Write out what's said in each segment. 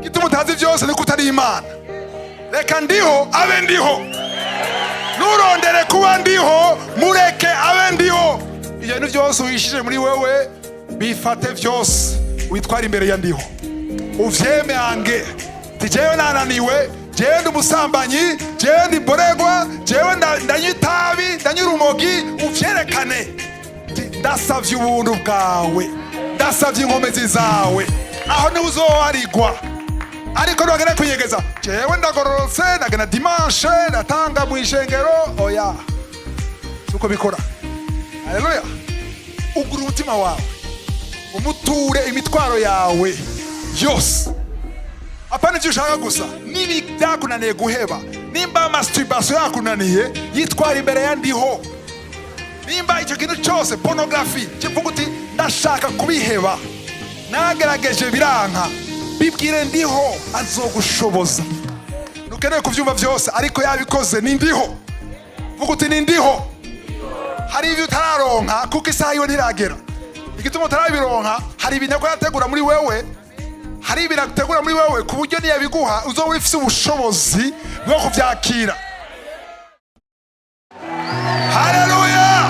Gituma utazi byose ni kutari Imana. Reka ndiho abe ndiho. Nurondere kuba ndiho, mureke abe ndiho. Iyo ni byose wishije muri wewe, bifate byose witwara imbere ya ndiho. Uvyeme ange. Tijewe nananiwe, jewe ndi umusambanyi, jewe ndi boregwa, jewe ndanywa itabi, ndanywa urumogi, uvyerekane. Ndasavye ubuntu bwawe, ndasavye inkomezi zawe. Aho ni uzoharigwa. Ariko nogera kuyegeza, jewe ndagororotse, ndagenda dimanche, ndatanga mu ishengero, oya. Suko bikora. Haleluya. Ugura umutima wawe, umuture imitwaro yawe yose. Apana ivyo ushaka gusa, nibi byakunaniye guheba, nimba masturbation yakunaniye, yitwara imbere ya ndiho. Nimba icyo kintu cyose, pornography, kivuga uti ndashaka kubiheba, nagerageje biranka, bibwire ndiho azogushoboza. Nukeneye kuvyumva byose, ariko yabikoze ni ndiho. Vuga uti ni ndiho. Hari ibyo utararonka kuko isaha yiwe ntiragera. Igituma utarabironka, hari ibintu yategura muri wewe, hari ibintu yategura muri wewe ku buryo niyabiguha uzoba ufite ubushobozi bwo kuvyakira. Haleluya!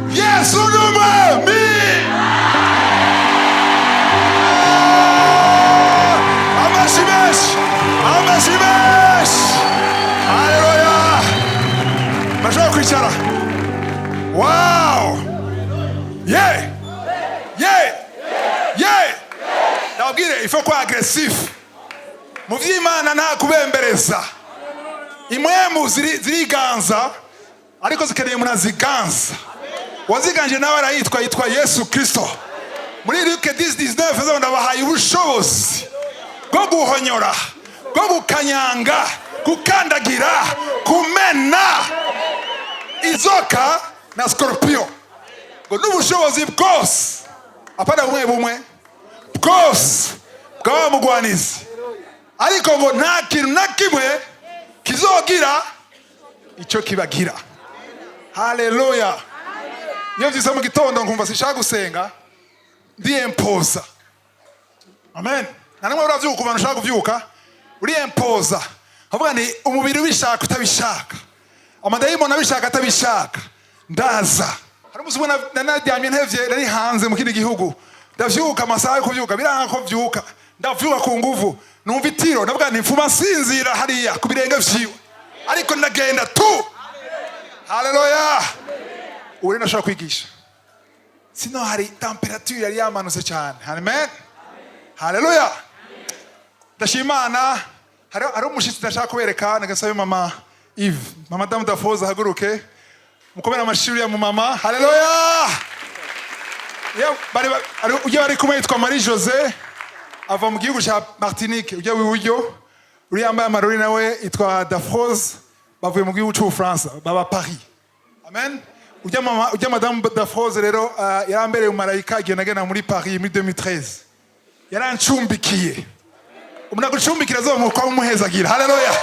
Yesu numami! Amashimesh! Haleluya! Majoko kwicara. Wow! Yeah! Yeah! Yeah! Nabwire ifo kwa aggressive. Mu vy'Imana nta kubembereza. Imwemu ziriganza ariko zikeneye munaziganza. Waziganje nawe yitwa Yesu Kristo. Muri Luke 10:19 zo ndabahaye ubushobozi bwo guhonyora, bwo gukanyanga, gukandagira, kumena izoka na scorpio. Ngo n'ubushobozi bwose apana bumwe bwose bwa mugwanizi. Ariko ngo nta kintu na kimwe kizogira icyo kibagira. Haleluya. Iyo vyise mu gitondo nkumva sishaka gusenga, ndiempoza. Amen. Nanamwe uravyuka abantu ushaka kuvyuka, uriempoza. Havuga ni umubiri ubishaka utabishaka, amadayimoni abishaka atabishaka, ndaza. Hari umunsi umwe nanaryamye ntevye, nari hanze mu kindi gihugu, ndavyuka amasaha yo kuvyuka, biranga ko vyuka, ndavyuka ku nguvu, numva itiro, ndavuga nti mfuma nsinzira hariya ku birenge vyiwe, ariko ndagenda tu. Haleluya. Uri nashaka kwigisha, sino hari temperature yari yamanutse cyane. Amen. Haleluya. Ndashimana. Hari umushitsi ndashaka kubereka, nagasaba mama Eve, mama Madame Dafoza haguruke mukomera amashuri ya mu mama. Haleluya. Ujya bari kumwe yitwa Marie Jose, ava mu gihugu cya Martinique. Ujya w'iburyo uri yambaye amarori nawe yitwa Dafoza, bavuye mu gihugu cy'u France, baba Paris. Amen. Ujya Madame Dafoza rero yarambereye umarayika igihe nagenda muri Paris muri 2013. Yarancumbikiye. Umuna gucumbikira zo mu kwa umuhezagira. Haleluya.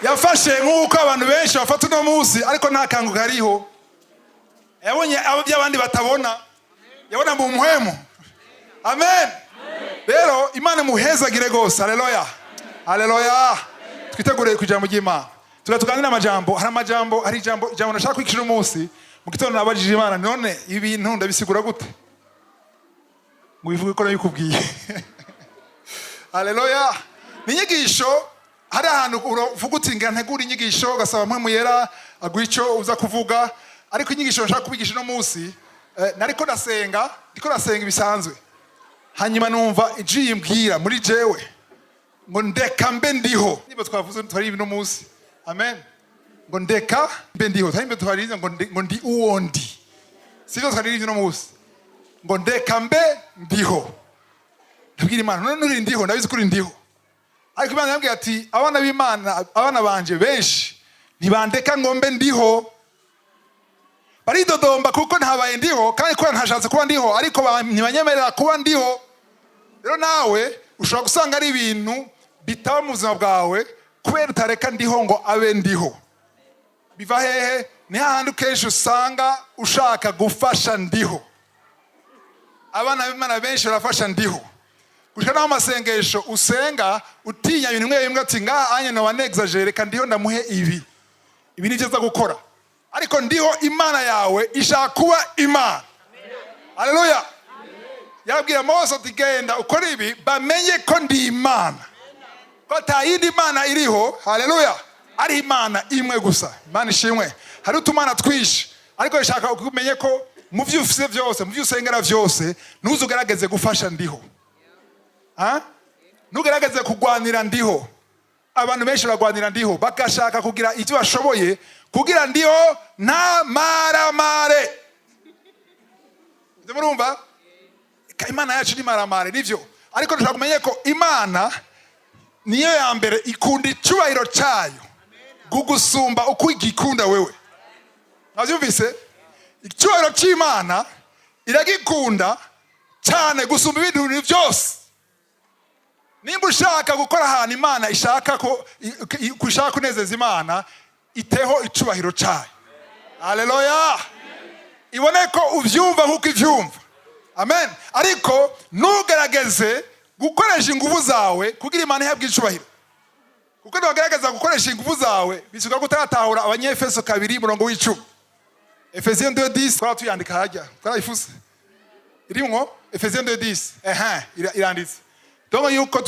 Yafashe nk'uko abantu benshi bafata uno munsi, ariko nta kangu kariho. Yabonye abo by'abandi batabona, yabona mu muhemu. Amen. Rero Imana muhezagire gose. Haleluya. Haleluya. Twitegure kuja mu Imana. Turatuganira amajambo, hari ijambo nashaka kwikishira umunsi. Mu gitondo nabajije Imana, none ibintu ndabisigura gute? Ngo bivuge ko nabikubwiye. Haleluya. Ninyigisho hari ahantu uvuga uti ngira ntegura inyigisho gasaba mpwe muyera agwico uza kuvuga, ariko inyigisho nshaka kubigisha no munsi nariko ndasenga ibisanzwe. Hanyuma numva iji imbwira muri jewe ngo ndeka mbe ndiho. Niba twavuze twari ibintu munsi. Amen. Ngo ndeka mbe ndiho. Taimbe twarize ngo ndi uwondi. Sivyo twari ibintu munsi. Ngo ndeka mbe ndiho. Ndabwira Imana none nuri ndiho, ndabizi kuri ndiho. Ariko Imana yambwiye ati abana b'Imana, abana banje benshi ntibandeka ngo mbe ndiho. Baridodomba kuko ntabaye ndiho, kandi ko ntashatse kuba ndiho, ariko ntibanyemerera kuba ndiho. Rero nawe ushobora gusanga ari ibintu bitaba mu buzima bwawe kubera utareka ndiho ngo abe ndiho. Biva hehe? Ni hahandi kenshi usanga ushaka gufasha ndiho. Abana b'Imana benshi barafasha ndiho. gushika naho amasengesho usenga utinya ibintu bimwe bimwe ati ngaha anye no wanexagere kandi ndiho ndamuhe ibi nivyo aza gukora, ariko ndiho Imana yawe ishaka kuba Imana. Haleluya. Yarabwira Mose ati genda ukora ibi bamenye ko ndi Imana, ko ata yindi Imana iriho. Haleluya. Ari Imana imwe gusa. Imana ishimwe. Hari utumana twishi, ariko ishaka kumenye ko mu byo ufise byose, mu byo usengera byose, ntuzugaragaze gufasha ndiho. Ntugaragaze kugwanira ndiho. Abantu benshi bagwanira ndiho bakashaka kugira icyo bashoboye kugira ndiho nta maramare. Ndumva Imana yacu ni maramare nivyo, ariko ndashaka kumenye ko Imana niyo ya mbere ikunda icyubahiro cyayo gugusumba uko igikunda wewe. Navyumvise? Icyubahiro cy'Imana iragikunda cyane gusumba ibintu byose. Nimba ushaka gukora ahantu Imana ishaka ko kushaka kunezeza Imana, iteho icubahiro cyayo. Haleluya. Ibone ko uvyumva nkuko ivyumva. Amen. Ariko nugerageze gukoresha ingufu zawe kugira Imana ihabwe icubahiro. Kuko nugerageza gukoresha ingufu zawe bisuka gutaratahura Abanyefeso 2:10. Efesiens 2:10 kwa tuyandika hajya. Twarayifuse. Irimwo Efesiens 2:10. Iranditse. Dongo yuko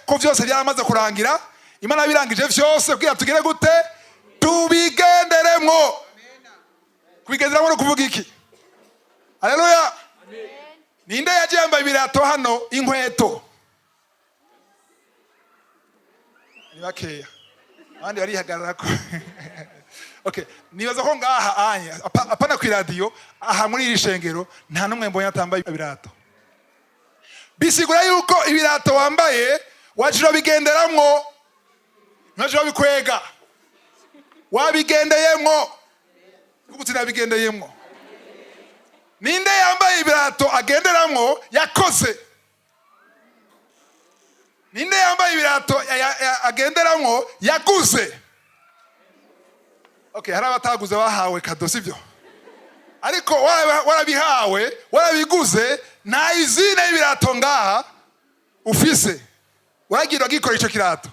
ko vyose byaramaze kurangira, Imana birangije vyose kugira tugere gute? Tubigenderemwo. Kubigenderemwo no kuvuga iki? Haleluya. Ninde yajyamba ibirato hano inkweto? Ni bakeya. Abandi bari hagarara ko. Okay, nibaza ko ngaha anya apana ku radio aha muri iri shengero nta numwe mbonye atambaye ibirato. Bisigura yuko ibirato wambaye wajira bigenderamwo, ntajya bikwega, wabigendeyemwo. Kugutina bigendeyemwo. Ninde yambaye ibirato agenderamwo yakoze? Ninde yambaye ibirato agenderamwo yaguze? Okay, hari abataguze bahawe kado sivyo, ariko warabihawe warabiguze. Nta izina y'ibirato ngaha ufise, waragira gikora ico kirato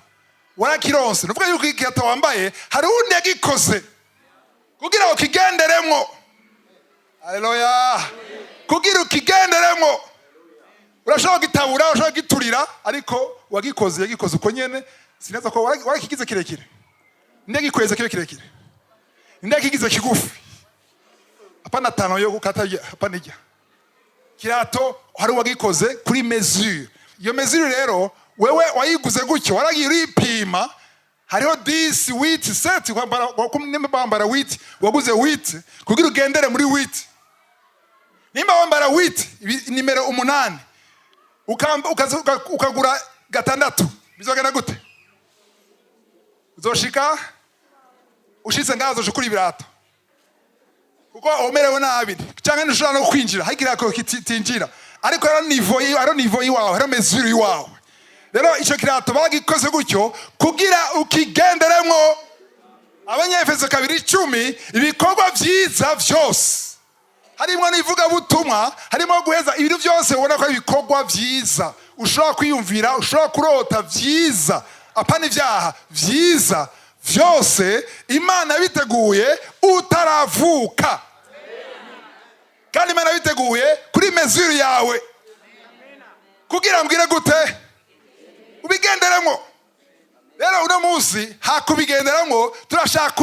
warakironse. Nuvuga yuko ikirato wambaye hari undi yagikoze kugira ukigenderemwo. Haleluya. Kugira ukigenderemwo. Urashobora gitabura, urashobora giturira, ariko wagikoze yagikoze uko nyene. Sinaza ko warakigize kirekire. Nde gikweze kibe kirekire. Nde kigize kigufi. Apana tano yo gukata apana ijya. Kirato hari wagikoze kuri mesure. Iyo mesure rero wewe wayiguze gutyo waragiye uripima. Hariho 10 wheat set kwambara bambara wheat, waguze wheat kugira ugendere muri wheat. Nimba wambara wheat nimero 8 ukagura 6 bizogenda gute? Uzoshika ushitse ngazo shukuri ibirato kuko omerewe nabi cyangwa ntushobora no kwinjira hagira ko kitinjira, ariko ari niveau yiwawe, ari mesure yiwawe. Rero ico kirato bagikoze gutyo kugira ukigenderemwo. Abanyefeso 2:10 ibikorwa vyiza vyose, harimo nivuga butumwa, harimo guheza ibintu byose ubona ko ibikorwa vyiza ushobora kwiyumvira, ushobora kurota vyiza, apana ivyaha vyiza vyose Imana biteguye utaravuka. Kandi Imana biteguye kuri mesure yawe kugira mbwire gute ubigenderemwo. Rero uno munsi hakubigenderemwo turashaka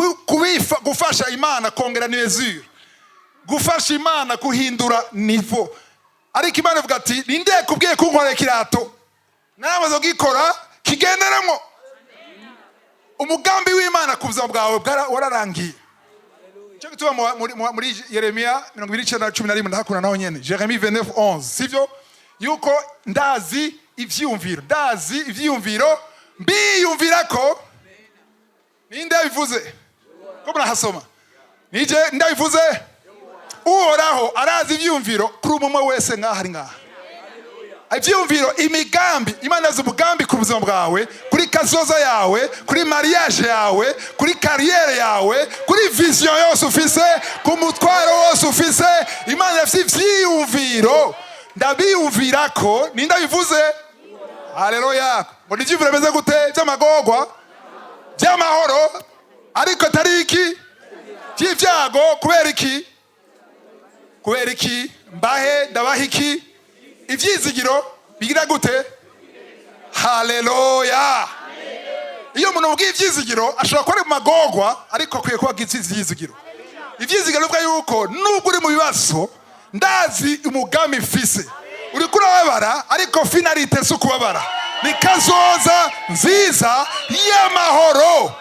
gufasha Imana kongera mesure, gufasha Imana kuhindura niveau. Ariko Imana ivuga ati ninde kubwiye kunkora kirato namaze gikora kigenderemwo. Umugambi w'Imana ku buzima bwawe wararangiye. Cyo gituma muri Yeremia 29:11 ndahakuna naho nyene, Jeremie 29:11 sivyo yuko ndazi ivyumviro mbiyumvira ko. Ninde bivuze ko murahasoma? Nije ndabivuze. Uhoraho arazi ivyumviro kuri umwe wese ngaha ari ngaha. Ivyumviro, imigambi, Imana azi umugambi ku buzima bwawe, kuri kazoza yawe, kuri mariage yawe, kuri carrière yawe, kuri vision yose ufise, ku mutwaro wose ufise. Imana afite ivyumviro. Ndabiyumvira ko ninde bivuze? Haleluya. Ngo n'ivyumviro bimeze gute by'amagorwa by'amahoro ariko atari iki by'ibyago. Kubera iki? Kubera iki? Mbahe ndabaha iki? Ivyizigiro bigira gute? Haleluya. Iyo umuntu ubwiye ivyizigiro ashobora kuba ari mu magorwa ariko akwiye kuba agize ivyizigiro. Ivyizigiro bivuga yuko nubwo uri mu bibazo ndazi umugambi mfise. Uri kurababara ariko finalite si ukubabara, ni kazoza nziza y'amahoro.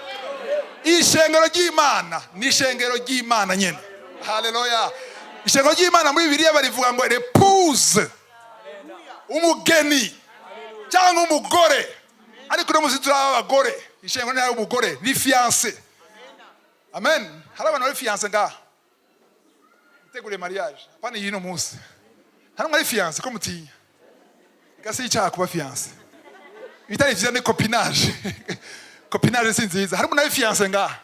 Ishengero ry'Imana ni ishengero ry'Imana nyene. Haleluya. Ishengero ry'Imana muri Bibiliya barivuga ngo l'épouse, umugeni cyangwa umugore, ariko no muzitura abagore. Ishengero nayo umugore ni fiancé. Amen. Hari abantu bari fiancé ngaha tegure mariage pani yino munsi. Hari umwe ari fiancé ko mutinya gasi icyaha kuba fiancé bitari vya ne copinage. Copinage si nziza. Hari umuntu ari fiancé ngaha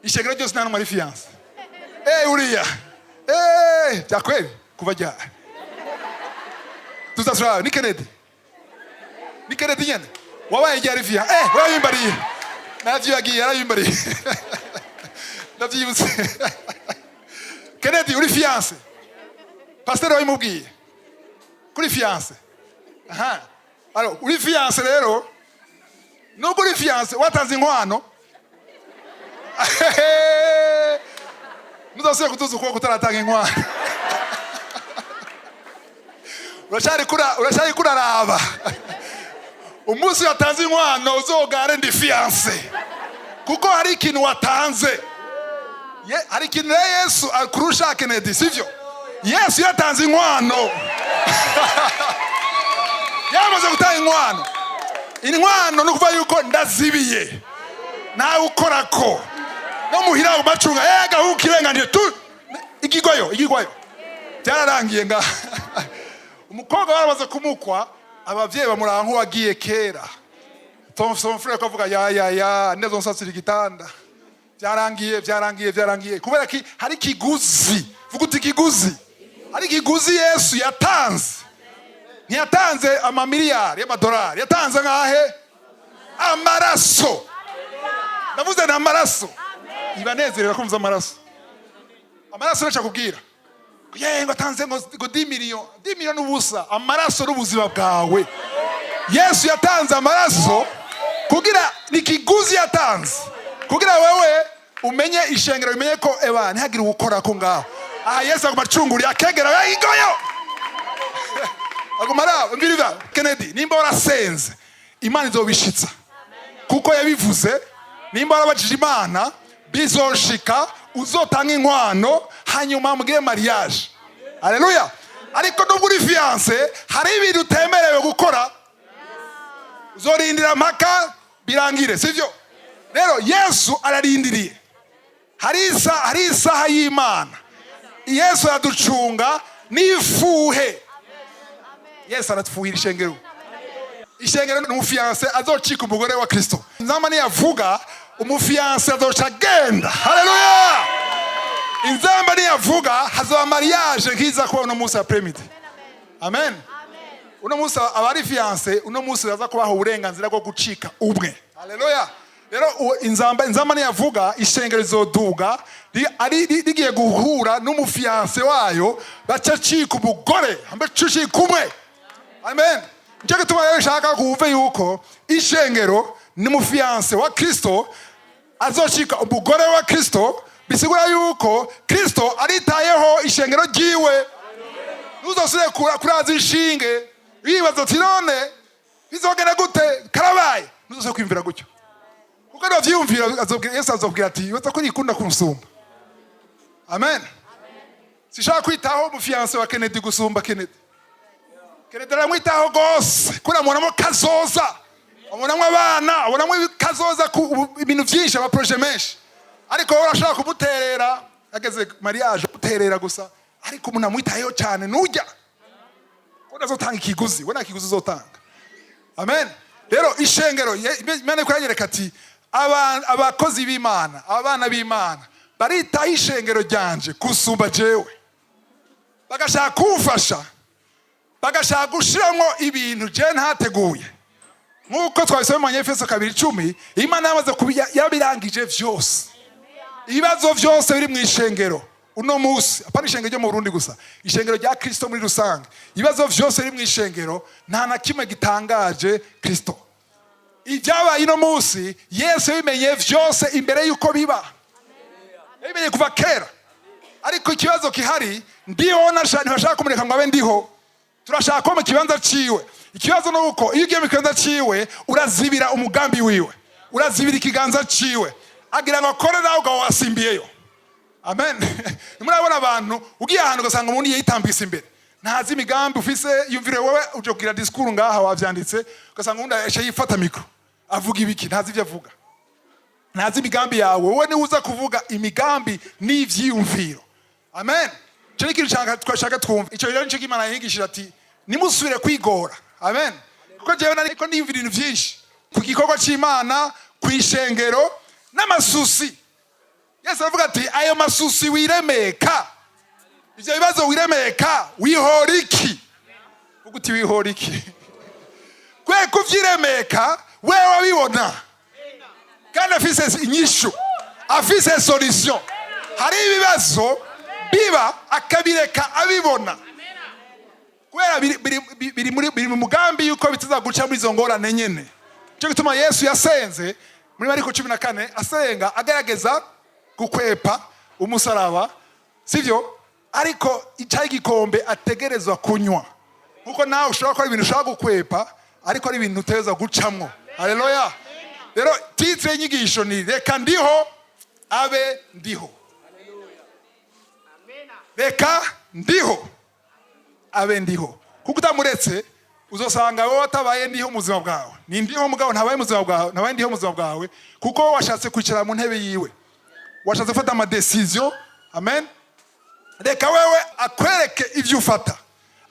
ishengero ryose nta numwe ari fiancé. Uriya bya kweli kuva jya tuzasura ni Kennedy nyene wabaye jya ari fiancé. Wabimbariye navyo yagiye arabimbariye ndavyibutse. Kennedy uri fiancé, pasteur wabimubwiye kuri fiancé. Alors uri fiancé rero, nubwo uri fiancé watanze inkwano muzasubira kutuza ukuboko kutaratanga inkwano. urashari kuraraba umunsi watanze inkwano uzogare ndi fiancé, kuko hari ikintu watanze. Hari ikintu Yesu akurusha Kennedy, sivyo? Yesu yatanze inkwano. Yamaze gutanga inkwano. Inkwano no kuva yuko ndazibiye nawe ukorako no muhira ubacunga gahukirenganje tu igigoyo byararangiye nga. Umukobwa barabaze kumukwa, abavyeyi bamuranga nk'uwagiye kera. Son frère akavuga ya nezo nsasira igitanda. Byarangiye kubera ki hari ikiguzi. Vuga uti ikiguzi. Hari ikiguzi Yesu yatanze. Ntiyatanze amamiliyari y'amadolari, yatanze ngahe? Amaraso. Navuze na amaraso. Ibanezerera kumva amaraso. Amaraso naca kubwira ngo atanze ngo 10 million ubusa. Amaraso n'ubuzima bwawe. Yesu yatanze amaraso kugira ni kiguzi yatanze kugira wewe umenye ishengero, umenye ko ntihagire gukora ko ngaho. Yesu agumacungura akegera igoyo agumara. Mbiriva Kennedy, nimba warasenze Imana izobishitsa kuko yabivuze. Nimba warabajije Imana bizoshika, uzotanga inkwano hanyuma mugire mariage. Haleluya. Ariko nubwo uri fiancé hari ibintu utemerewe gukora, uzorindira mpaka birangire, sivyo? Rero Yesu ararindiriye. Hari isaha y'Imana. Yesu araducunga n'ifuhe. Yesu aratufuhira ishengero. Ishengero ni umufiancé azocika umugore wa Kristo. Inzamba niyavuga umufiancé azoca agenda. Haleluya. Inzamba niyavuga hazoba mariage nkiza kwa uno munsi après-midi. Amen. Uno munsi abari fiancé uno munsi baza kubaho uburenganzira bwo gucika umwe. Haleluya. Rero inzamba niyavuga ishengero rizoduga rigiye guhura n'umufiancé wayo bacacika umugore hambe cucika umwe. Amen. Njye gituma rero nshaka kuvuga yuko ishengero ni umufiancé wa Kristo azocika umugore wa Kristo. Bisigura yuko Kristo aritayeho ishengero ryiwe. Ntuzosubire kuraza inshinge wibaza uti none bizogenda gute karabaye. Ntuzosubire kwiyumvira gutyo kuko navyiyumvira Yesu azobwira ati weza ko nikunda kunsumba. Amen. Sishaka kwitaho umufiancé wa Kennedy gusumba Kennedy. Kennedy aramwitaho gose kuramubonamo kazoza, abonamo abana, abonamo kazoza ku ibintu byinshi, aba projet menshi. Ariko urashaka kumuterera ageze mariage guterera gusa, ariko umuntu amwitayeho cyane nujya ko nazotanga ikiguzi, we nta kiguzi uzotanga. Amen. Rero ishengero Imana kuranyereka ati abakozi b'Imana, abana b'Imana baritaho ishengero ryanje kusumba jewe. Bagashaka kumfasha, bagashaka gushiramo ibintu je ntateguye. nkuko twabisoma mu Efeso 2:10 Imana yamaze yabirangije vyose. Ibibazo vyose biri mu ishengero uno musi, apana ishengero ryo mu Burundi gusa, ishengero rya Kristo muri rusange. Ibibazo vyose biri mu ishengero nta na kimwe gitangaje Kristo. Ibyabaye ino musi Yesu yabimenye vyose imbere yuko biba. Yabimenye kuva kera. Ariko ikibazo kihari, ndiho ntibashaka kumureka ngo abe ndiho. Turashaka ko mu kibanza ciwe. Ikibazo no uko iyo ugiye mu kibanza ciwe urazibira umugambi wiwe, urazibira ikiganza ciwe, agira ngo akore nawe ugawasimbiyeyo. Amen. Nimurabona abantu ugiye ahantu ugasanga umuntu yitambisa imbere, ntazi imigambi ufise, yumvire wowe uje kugira discours ngaha wavyanditse, ugasanga umuntu ashe yifata mikro avuga ibiki, ntazi ivyo avuga, ntazi imigambi yawe. Wowe ni uza kuvuga imigambi n'ivyiyumviro. Amen. Cyo ikintu twashaka twumva, ico rero nico Imana yigishira ati nimusubire kwigora. Amen. Kuko jewe nariko ndiyumvira ibintu vyinshi ku gikorwa c'Imana, kwishengero n'amasusi. Yesu avuga ati ayo masusi wiremeka, ivyo bibazo wiremeka, wihoriki. Uvuga uti wihoriki. Kwe kuvyiremeka wewe wabibona, kandi afise inyishu, afise solution. Hari ibibazo biba akabireka abibona, kubera biri mu mugambi yuko bitiza guca muri izo ngorane nyene. Cyo gituma Yesu yasenze muri Mariko 14 asenga agerageza gukwepa umusaraba, sivyo? Ariko icyayi gikombe ategerezwa kunywa. Kuko nawe ushobora gukora ibintu ushaka gukwepa, ariko ari ibintu uteza gucamwo. Haleluya. Rero titre y'inyigisho ni reka ndiho abe ndiho. Reka ndiho abe ndiho. Kuko utamuretse uzosanga wowe watabaye ndiho mu buzima bwawe. Ni ndiho mugabo ntabaye mu buzima bwawe, nabaye ndiho mu buzima bwawe, kuko washatse kwicara mu ntebe yiwe, washatse gufata ama decision. Amen. Reka wewe akwereke ivyo ufata,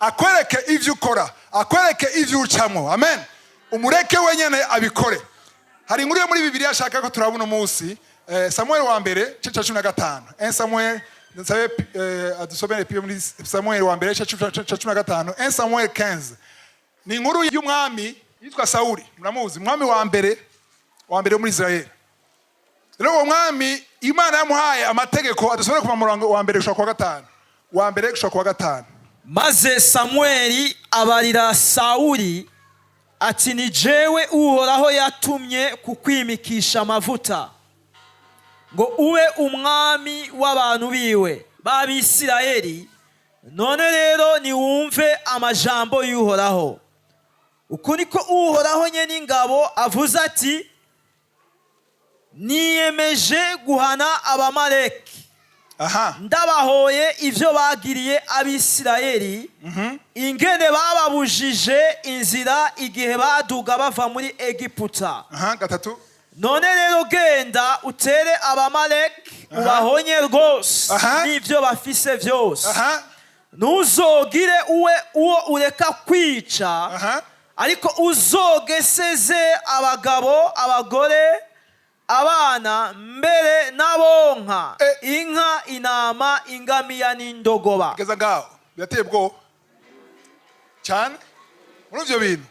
akwereke ivyo ukora, akwereke ivyo ucamwo. Amen. Umureke wenyene abikore. Hari inkuru yo muri Bibiliya ashaka ko turabona umunsi, Samuel wa mbere 15. 1 Samuel nsabe adusomere pio muri Samuel wa mbere 15. 1 Samuel 15. Ni inkuru y'umwami yitwa Sauli. Muramuzi, umwami wa mbere muri Israel. Rero uwo mwami Imana yamuhaye amategeko adusomere ku murongo wa mbere gushaka kwa 5. Wa mbere gushaka kwa 5. Maze Samueli abarira Sauli ati ni jewe Uhoraho yatumye kukwimikisha amavuta ngo ube umwami w'abantu biwe b'Abisirayeli. None rero niwumve amajambo y'Uhoraho. Uko niko Uhoraho nyene ingabo avuze ati niyemeje guhana Abamaleki. Ndabahoye ivyo bagiriye Abisirayeli, ingene bababujije inzira igihe baduga bava muri Egiputa. Gatatu. None rero genda utere Abamaleki ubahonye rwose n'ivyo bafise vyose. Ntuzogire uwo ureka kwica, ariko uzogeseze abagabo, abagore, abana, mbere n'abonka, inka, inama, ingamiya n'indogoba. Geza ngaho birateye bwo cyane muri ivyo bintu.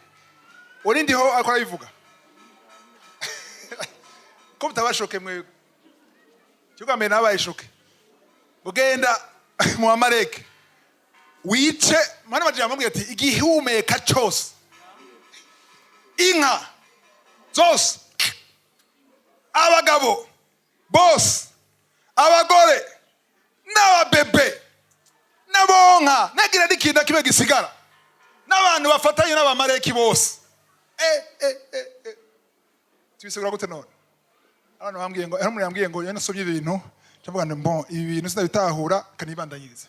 Uri ndiho akora bivuga ko mutabashoke mwe, cyuko mbere nabayishoke ugenda mu Amaleki wice. Mwana majambo ambwiye ati igihumeka cyose, inka zose, abagabo bose, abagore n'ababebe n'abonka, nagira n'ikintu kimwe gisigara, n'abantu bafatanye n'Abamaleki bose. Tubisegura gute none? Abantu bambwiye ngo, hano yambwiye ngo yanasomye ibintu, ndavuga ngo bon ibi bintu sinabitahura kanibandanyirize.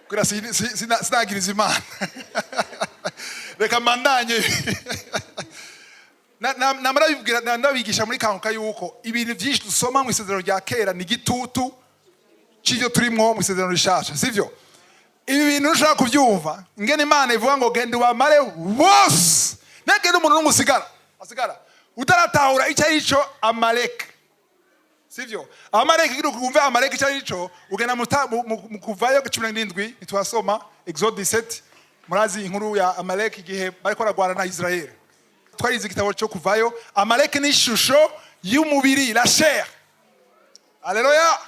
Kura sinagiriza Imana. Reka mandanye. Namara ndabigisha muri kanguka yuko ibintu byinshi dusoma mu isezerano rya kera ni gitutu cy'ibyo turimo mu isezerano rishasha, sivyo? Ibi bintu ushaka kubyumva ingene Imana ivuga ngo genda wamare bose, nagenda umuntu n'umusigara asigara utaratahura icyo arico Amaleki, sivyo? Amaleki kiru kumva Amaleki icyo arico ugena mu kuvayo 17 nitwasoma Exode 17. Murazi inkuru ya Amaleki igihe bariko baragwana na Israel. twarize igitabo cyo kuvayo. Amaleki ni ishusho y'umubiri, la chair. Haleluya.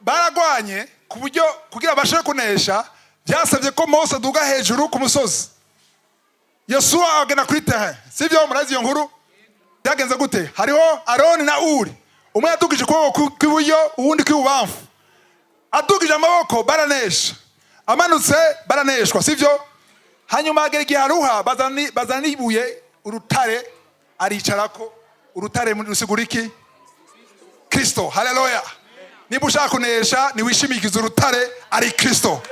Baragwanye ku buryo kugira bashobore kunesha byasabye ko Mose aduga hejuru ku musozi. Yosuwa agena kuri terrain. Sivyo murazi iyo nkuru? Byagenze gute? Hariho Aroni na Uri. Umwe yadugije ukuboko kw'iburyo, uwundi kw'ibubamfu. Adugije amaboko baranesha. Amanutse baraneshwa, sivyo? Hanyuma agera igihe aruha bazana ibuye urutare aricarako. Urutare muri rusiguriki Kristo. Haleluya. Niba ushaka kunesha niwishimikiza urutare ari Kristo.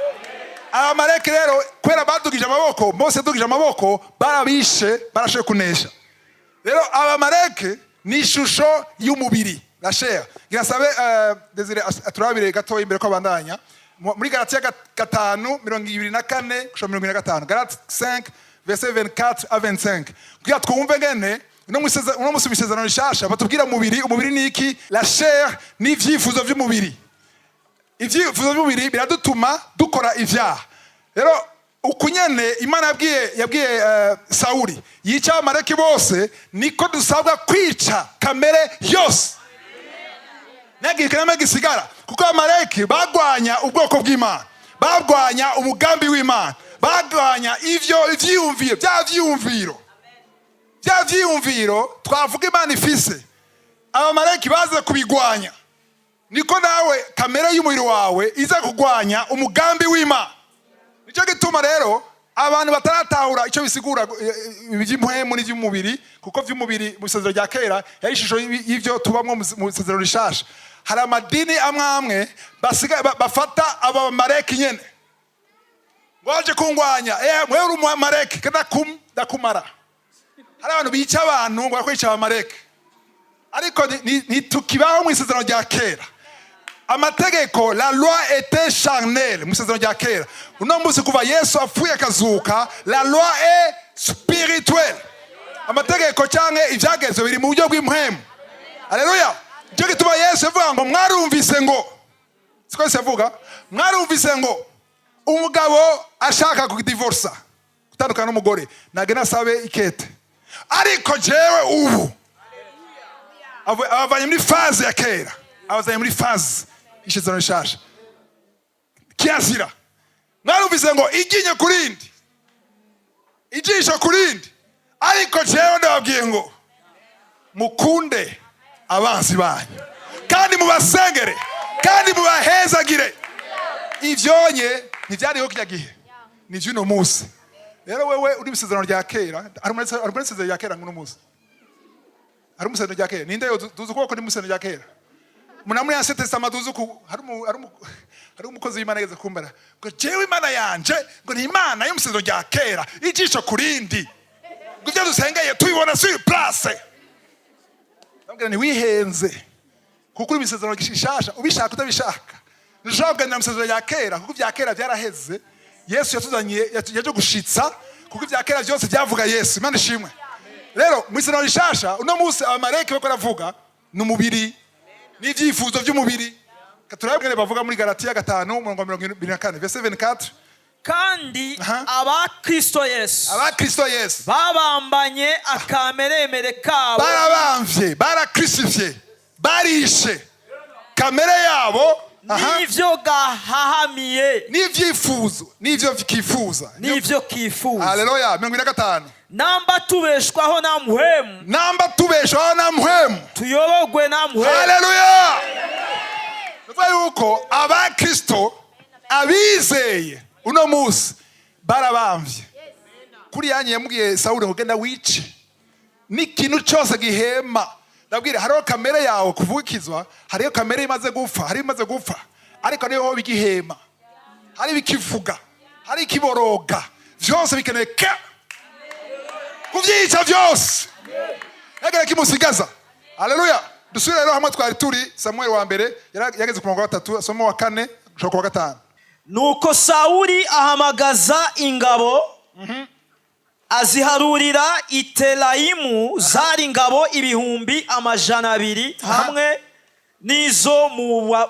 Abamaleki rero kwera badugije amaboko, Mose yadugije amaboko, barabishe barashoboye kunesha. Rero abamaleki ni ishusho y'umubiri, la chair. Ngisabe Desire aturabire gato imbere ko bandanya. Muri Galatiya 5:24-25. Galatiya 5 verset 24 à 25. Kugira twumve ngene uno musi misezerano rishasha batubwira umubiri ni iki? La chair ni ivyifuzo vy'umubiri. Ivyifuzo vy'umubiri biradutuma dukora ivyaha. Rero ukunyene Imana yabwiye Sauli yica abamaleki bose, niko dusabwa kwica kamere yose. Nagikana gisigara kuko abamaleki bagwanya ubwoko bw'Imana, bagwanya umugambi w'Imana, bagwanya bya vyiyumviro twavuga Imana ifise. Abamaleki baza kubigwanya, niko nawe kamere y'umubiri wawe iza kugwanya umugambi w'Imana. Nico gituma rero abantu bataratahura icyo bisigura iby'impwemu n'iby'umubiri, kuko vy'umubiri mu isezerano rya kera yari ishusho y'ivyo tubamwo mu isezerano rishasha. Hari amadini amwe bafata abamaleki nyene waje kungwanya, mwe uri umumaleki ndakumara. Hari abantu bica abantu ngo bakwica abamaleki, ariko ntitukibaho mu isezerano rya kera. Amategeko, la loi était charnelle mu isezerano rya kera. Uno munsi kuva Yesu apfuye akazuka, la loi est spirituelle. Amategeko canke ivyagezwe biri mu buryo bw'impwemu. Haleluya. Cyo gituma Yesu avuga ngo mwarumvise ngo, siko Yesu avuga, mwarumvise ngo umugabo ashaka kudivorsa, gutandukana n'umugore, nagena asabe ikete. Ariko jewe ubu abavanye muri phase ya kera, abazanye muri phase ishizano rishasha. Kiazira mwarumvise ngo iginye kurindi, ijisho kurindi, ariko jewe ndababwiye ngo mukunde abansi banyu kandi mubasengere kandi mubahezagire. Ivyonye ntivyariho kirya gihe, ni vy'uno munsi. Rero wewe uri bisezerano rya kera, ari muri isezerano rya kera nguno munsi, ari mu isezerano rya kera. Ninde yo tuzi ko ni mu isezerano rya kera? Munamuri Ancien Testament tuzi ko hari umukozi w'Imana yageze kumbara ngo jewe Imana yanje ngo ni Imana yo mu isezerano rya kera, ijisho kurindi, ngo ivyo dusengeye tubibona sur place. Nabwira ni wihenze, kuko uri bisezerano gishasha, ubishaka utabishaka ntushobora kuganira mu isezerano rya kera, kuko ibya kera byaraheze. Yesu yatuzanye yaje gushitsa, kuko ibya kera byose byavuga Yesu. Imana ishimwe. Rero mu isezerano rishasha uno munsi abamaleki bako ravuga n'umubiri n'ivyifuzo vy'umubiri. Katurabwire bavuga muri Galatiya 5:24 verset 24. Kandi abakristo Yesu babambanye akameremere kabo, barabamvye, barakrisifye, barishe kamere yabo n'ivyo gahahamiye, n'ivyifuzo, n'ivyo kifuza. Haleluya. 25. Namba tubeshwaho na muhemu, tuyobogwe na muhemu. Haleluya. Nuvuga yuko abakristo abizeye uno munsi barabamvye. Kuri yanye yamubwiye Sauli ngo genda wice n'ikintu cyose gihema. Ndabwire hariho kamere yawe kuvukizwa, hariho kamere imaze gupfa, hari imaze gupfa, ariko niho bigihema, hari bikivuga, hari ikiboroga, vyose bikeneka kuvyica vyose. Yagera kimusigaza. Haleluya. Dusubire rero hamwe twari turi Samuel wa mbere yageze ku murongo wa 3 somo wa 4 gushaka wa 5. Nuko Sauli ahamagaza ingabo, aziharurira Itelaimu, zari ingabo 200,000 hamwe n'izo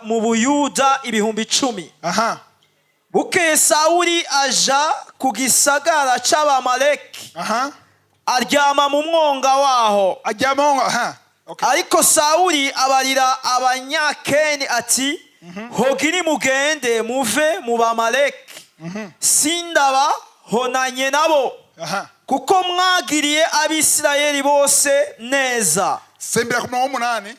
mu Buyuda 10,000. Bukeye Sauli aja ku gisagara c'abamaleki, aryama mu mwonga waho. Okay. Ariko Sawuli abarira abanyakeni ati hogiri mugende muve mu Bamaleki sindaba honanye nabo kuko mwagiriye Abisirayeli bose neza. Sembera ku murongo w'umunani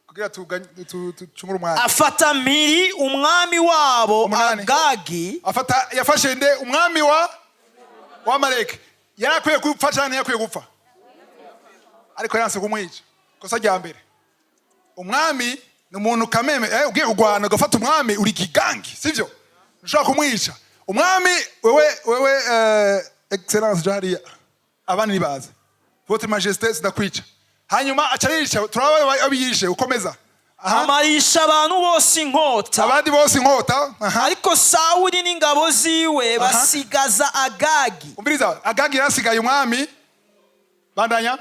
kugira tucungure umwanya. Afata mpiri umwami wabo Agagi. Yafashe nde umwami wa Amaleki. Yarakwiye gupfa cyane, yakwiye gupfa, ariko yanse kumwica. Kosa rya mbere, umwami ni umuntu kameme, ugiye kugwana ugafata umwami uri gigangi, sivyo? Ushaka kumwica umwami. Wewe excellence jariya abandi nibaza votre majesté ndakwica, hanyuma acarisha turaba abiyishe ukomeza amarisha abantu bose inkota, abandi bose inkota. Ariko Sawuli n'ingabo ziwe basigaza Agagi. Umviriza, Agagi yasigaye umwami. Bandanya.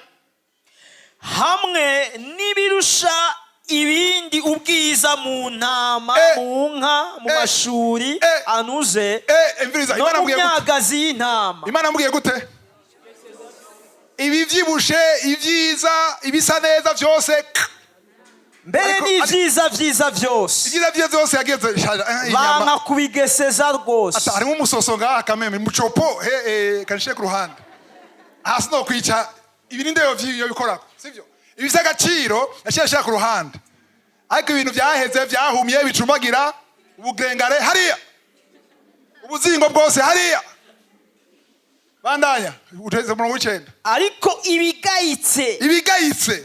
Hamwe n'ibirusha ibindi ubwiza mu ntama, mu nka, mu mashuri anuze, no mu myagazi y'intama. Imana amubwiye gute? Ibi vyibushe, ibyiza, ibisa neza byose, mbere n'ibyiza byiza byose, ibyiza byiza byose yageze banga kubigeseza rwose. Harimo umusoso ngaha kameme mucopo kanishe ku ruhande hasi no kwica ibindi yo bikora, sivyo? Ibisa agaciro yashaka ku ruhande, ariko ibintu byaheze byahumye bicumbagira ubugengare hariya, ubuzingo bwose hariya. Bandanya uteze mu 9. Ariko ibigayitse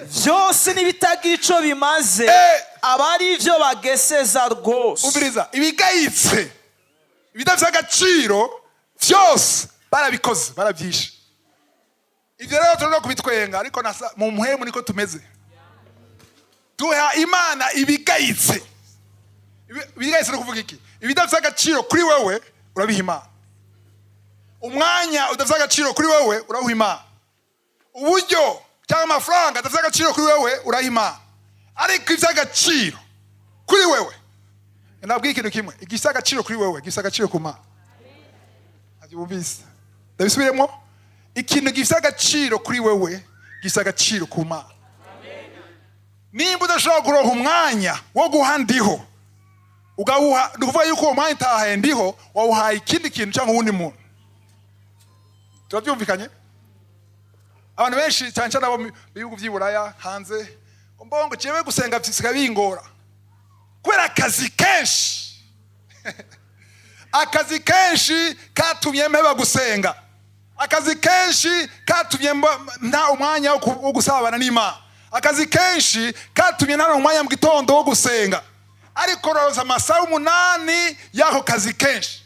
byose nibitagira ico bimaze, abari ivyo bageseza rwose. Umviriza, ibigayitse ibidafite agaciro byose barabikoze, barabyishe. Ivyo rero turano kubitwenga, ariko mu muhemu niko tumeze. Duha Imana ibigayitse. Ibigayitse no kuvuga iki? Ibidafite agaciro kuri wewe urabiha Imana. Umwanya udafite agaciro kuri wewe uraha Imana. Uburyo cyangwa amafaranga adafite agaciro kuri wewe uraha Imana. Ariko ifite agaciro kuri wewe, ndabwiye ikintu kimwe, igisa agaciro kuri wewe gisa agaciro ku Mana. Abyumvise? Ndabisubiremo. Ikintu gifite agaciro kuri wewe gisa agaciro ku Mana. Nimba udashobora kuronka umwanya wo guha NDIHO, ugawuha, nukuvuga yuko uwo mwanya utahaye NDIHO wawuhaye ikindi kintu cyangwa uwundi muntu. Turabyumvikanye? Abantu benshi cyane cyane abo bihugu by'Iburaya hanze, mbongo cyewe gusenga bisiga bingora kubera akazi kenshi. Akazi kenshi katumye mpeba gusenga, akazi kenshi katumye nta umwanya wo gusabana n'Imana, akazi kenshi katumye nta umwanya mu gitondo wo gusenga, ariko roza amasaha 8 y'ako kazi kenshi.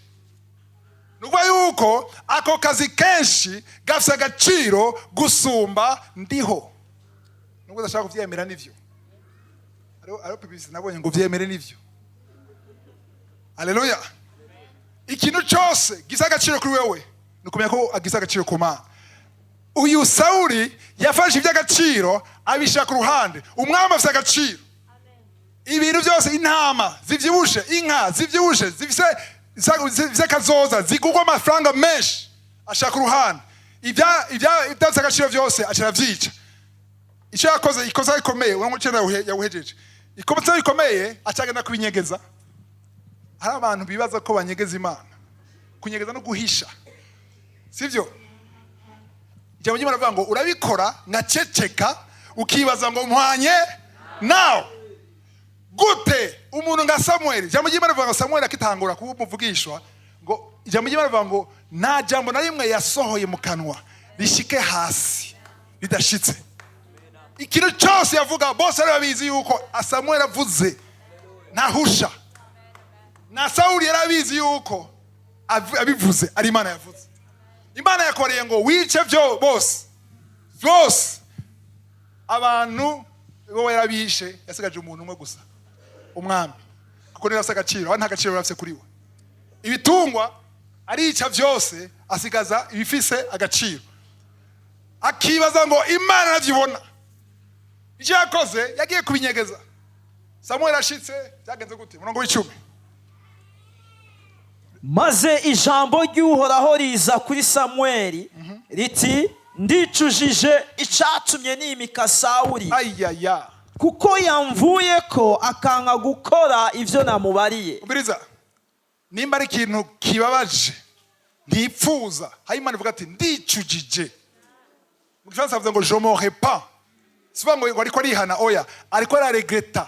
Nukuvuga yuko ako kazi kenshi gafite agaciro gusumba NDIHO. Nubwo udashaka kuvyemera nivyo, ariho publicity nabonye ngo vyemere nivyo. Haleluya. Ikintu cyose gisa agaciro kuri wewe nukumenya ko agisa agaciro ku Mana. Uyu Sawuli yafashe iby'agaciro abisha ku ruhande, umwami afite agaciro. Ibintu byose, intama zivyibushe, inka zivyibushe, zifise kazoza zigugwa amafaranga menshi, ashaka ku ruhande. Ibya agaciro byose acaravyica. Icyo yakoze ikosa rikomeye, uramukira yawuhejeje. Ikosa rikomeye acagenda kubinyegeza. Hari abantu bibaza ko banyegeza Imana. Kunyegeza no guhisha, sivyo? Ijambo ry'Imana rivuga ngo urabikora ngaceceka ukibaza ngo mpwanye nawe. Gute umuntu nga Samuel, ijambo ry'Imana rivuga ngo Samuel akitangura kuba umuvugishwa, ngo ijambo ry'Imana rivuga ngo nta jambo na rimwe yasohoye mu kanwa rishike hasi ridashitse. Ikintu cyose yavuga bose ari babizi yuko Samuel avuze ntahusha. Na Sawuli yarabizi yuko abivuze ari Imana yavuze. Imana yakoreye ngo wice byo bose abantu bo yarabishe, yasigaje umuntu umwe gusa, umwami, kuko niwe afite agaciro, nta gaciro afite kuri we. Ibitungwa arica byose asigaza ibifise agaciro, akibaza ngo Imana navyibona. Icyo yakoze yagiye kubinyegeza. Samuel ashitse byagenze gute? Murongo w'10. Maze ijambo ry'Uhoraho riza kuri Samuel riti ndicujije icatumye nimika Sawuli ayaya kuko yamvuye ko akanka gukora ivyo namubariye. ubiriza nimba ari ikintu kibabaje ntipfuza Imana ivuga ati ndicujije. Mu Gifaransa bavuga ngo je m'aurais pas, sivuga ngo ariko arihana, oya ariko araregreta.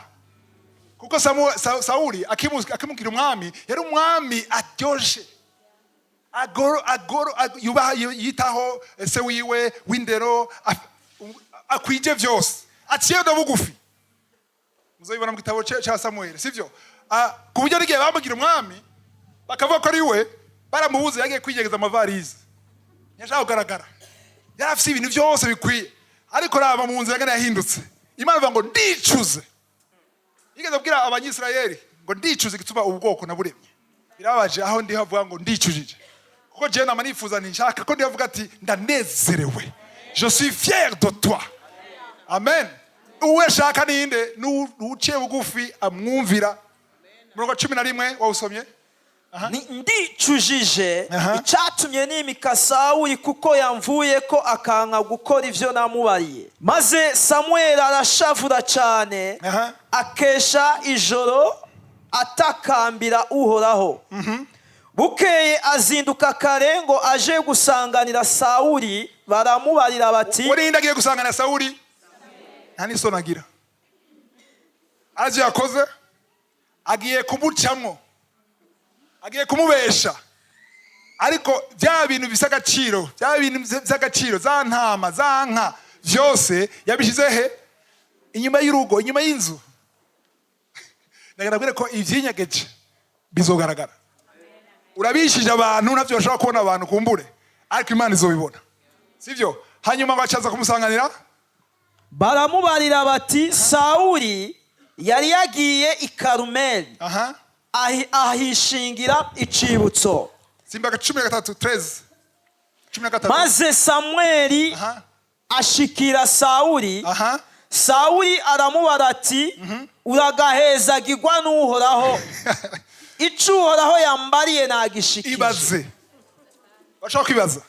Kuko Sawuli akimukira umwami yari umwami aryoshe, yubaha yitaho se wiwe w'indero, akwije vyose, aciye do bugufi. Muzobibona mu gitabo cya Samuel, sivyo? Ku buryo rigiye bamugira umwami bakavuga ko ari we, baramubuze yagiye kwigegeza amavarize, yashaka kugaragara, yari afite ibintu byose bikwiye, ariko raba mu nzira yahindutse. Imana ivuga ngo ndicuze. Yigeze kubwira abanyisirayeli ngo ndicuze gituma ubwoko naburemye. Birabaje aho ndi havuga ngo ndicujije, kuko je nama nifuza nishaka ko ndivuga ati ndanezerewe, je suis fier de toi. Amen. Uwe shaka ninde n'uciye bugufi amwumvira. Murongo 11 wawusomye. Ndicujije icatumye nimika Sawuli kuko yamvuye ko akanka gukora ivyo namubariye. Maze Samuel arashavura cyane, akesha ijoro atakambira Uhoraho. Bukeye azinduka kare ngo aje gusanganira Sawuli, baramubarira bati urinda agiye gusanganira Sawuli nta n'isoni agira. Aje yakoze agiye kumucamwo, agiye kumubesha, ariko bya bintu bisa agaciro, bya bintu by'agaciro, za ntama za nka byose yabishize he? Inyuma y'urugo, inyuma y'inzu. Nagaragara ko ivyinyegeje bizogaragara. Urabishije abantu navyo bashaka kubona abantu kumbure, ariko Imana izobibona, sivyo? Hanyuma bacaza kumusanganira, baramubarira bati Sawuli yari yagiye i Karumeli, ahishingira icibutso. Simbaga 13. Maze Samueli ashikira Sawuli, Sawuli aramubara ati uragahezagirwa n'Uhoraho, ico Uhoraho yambariye nagishikije. Ibaze bashaka kwibaza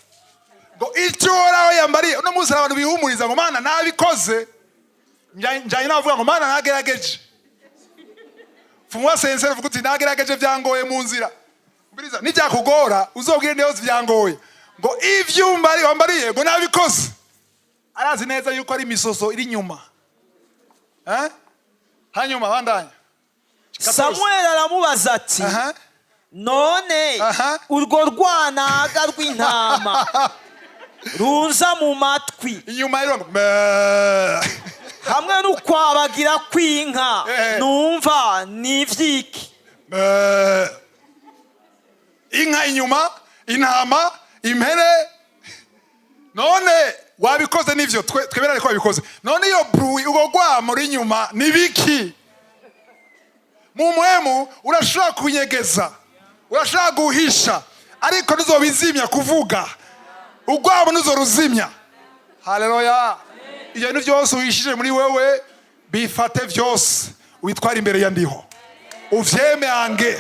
ngo ico Uhoraho yambariye. Uno munsi abantu bihumuriza ngo Mana nabikoze, njanye navuga ngo Mana nagerageje. Fumwa sense vuga uti nagerageje byangoye mu nzira. Ubiriza nibyakugora uzobwire ndeho byangoye ngo ivyumbari wambariye ngo nabikoze. Arazi neza yuko ari imisoso iri nyuma. Hanyuma bandanya. Samuel aramubaza ati none urwo rwanaga rw'intama runza mu matwi inyuma rero hamwe n'ukwabagira kw'inka numva n'ivyiki. Inka inyuma, intama, impene. None wabikoze n'ivyo twebera ko wabikoze. None iyo bruit ugo gwamo ri nyuma nibiki? Mu mwemu urashaka kunyegeza, urashaka guhisha, ariko nuzobizimya kuvuga. Ugwamo nuzoruzimya. Haleluya. Iyo bintu byose uhishije muri wewe bifate vyose witwara imbere ya ndiho. Uvyeme ange.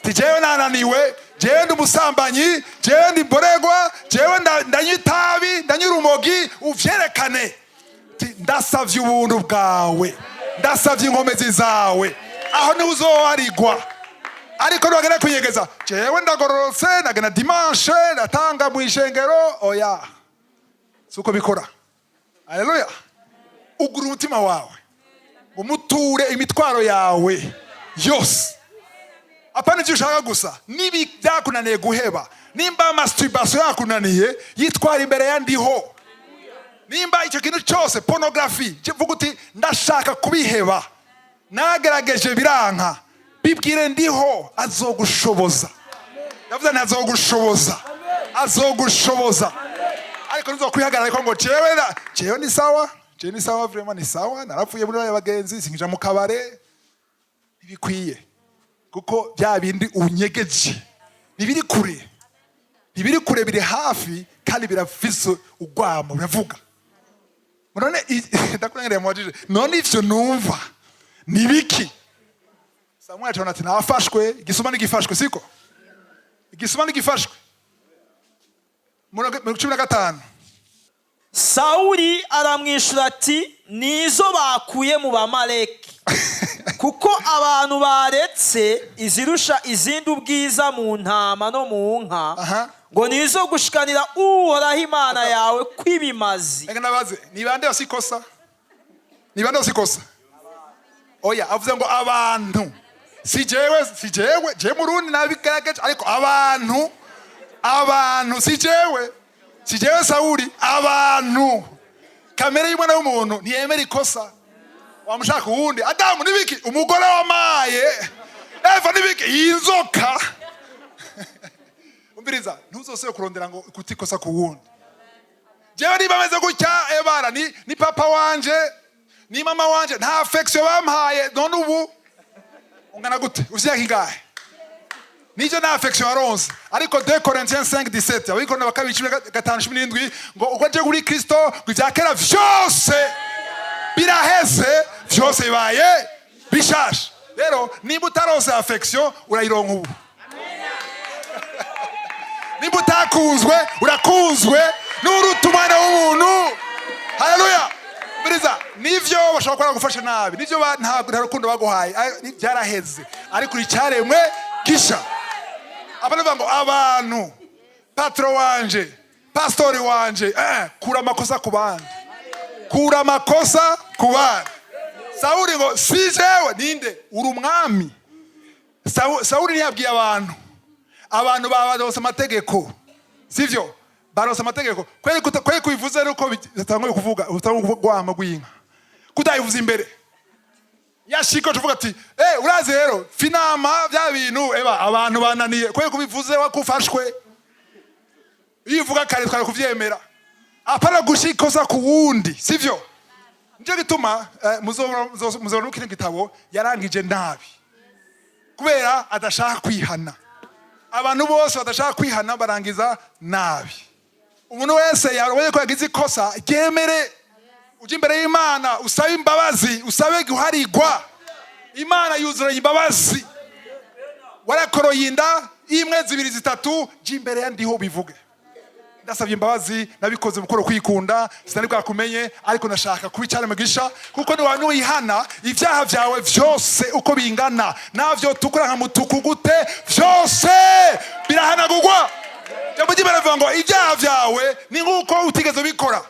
Tijewe nananiwe, jewe ndi umusambanyi, jewe ndi mboregwa, jewe ndanywa itabi, ndanywa urumogi, uvyerekane. Ndasavye ubuntu bwawe, ndasavye inkomezi zawe, aho ni uzoharigwa. Ariko nubagenda kwinyegeza, jewe ndagororotse, ndagenda dimanche, ndatanga mu ishengero, oya. Suko bikora. Haleluya. Ugura umutima wawe, umuture imitwaro yawe yose. Apana ivyo ushaka gusa, nibi byakunaniye guheba. Nimba masturbation yakunaniye, yitwara imbere ya ndiho. Nimba icyo kintu cyose, pornography, vuga uti ndashaka kubiheba, nagerageje biranka, bibwire ndiho azogushoboza. Yavuze ntazogushoboza, azogushoboza. Ariko nizo kwihagarara ko ngo jewe ni sawa, jewe ni sawa, vraiment ni sawa, narapfuye muri abagenzi, singira mu kabare. Ibikwiye. Kuko bya bindi unyegeje nibiri kure, nibiri kure, biri hafi kandi birafise ugwamo biravuga. None ndakurengera mwajije, none ivyo numva nibiki? Samuel atona ati nafashwe, igisuma nigifashwe, siko igisuma nigifashwe. Mu 15 Sawuli aramwishura ati nizo bakuye mu bamaleki kuko abantu baretse izirusha izindi ubwiza mu ntama no mu nka ngo nizo gushikanira Uhoraho Imana yawe kwibimazi. Reka nabaze ni bande basikosa? Ni bande basikosa? Oya avuze ngo abantu si jewe je murundi nabigaragaje ariko abantu si jewe Sawuli abantu kamere y'Imana y'umuntu ntiyemera ikosa. Wamushaka uwundi Adamu nibiki umugore wamaye Eva nibiki inzoka umbiriza ntuzose kurondera ngo kutikosa ku wundi. Jewe niba meze gutya ebara ni papa wanje ni mama wanje nta affection bampaye none ubu ungana gute uvyaka ingahe nijo na affection aronse ariko 2 Corinthiens 5:17 abikona bakabiri 5:17 ngo uko je kuri Kristo kuvyakera vyose biraheze vyose bibaye bishasha. Rero nimba utaronse affection urayironka ubu. Nimba utakunzwe urakunzwe n'urutumana w'umuntu. Haleluya. Biriza nivyo bashobora kwara gufasha nabi nivyo nta rukundo baguhaye byaraheze ariko icyaremwe gisha. Abantu ngo abantu patro wanje pastori wanje kura makosa ku bandi. Kura makosa ku bandi. Sawuli ngo si jewe ninde uri umwami. Sawuli ntiyabwiye abantu babaronse amategeko sivyo baronse amategeko kweli kubivuze nuko bitangoye kuvuga utangwa gwinka kudayivuza imbere yashiko tuvuga ati uraze rero finama bya bintu abantu bananiye kweli kubivuze wakufashwe yivuga kare twara kuvyemera apara gushikoza ku wundi sivyo. Nje gituma muzobona ukiri gitabo yarangije nabi kubera adashaka kwihana. Abantu bose badashaka kwihana barangiza nabi. Umuntu wese yaroye ko yagize ikosa ryemere uje imbere y'Imana usabe imbabazi usabe guharigwa. Imana yuzuranye imbabazi. Warakoroye inda imwe zibiri zitatu je imbere ya NDIHO bivuge ndasabye imbabazi nabikoze mukoro kwikunda sinari bwakumenye ariko nashaka kubicara mugisha kuko ni wantu wihana ivyaha vyawe vyose uko bingana navyo tukura nka mutuku gute vyose birahanagurwa. Jambo jibara vango ivyaha vyawe ni nguko utigeze bikora.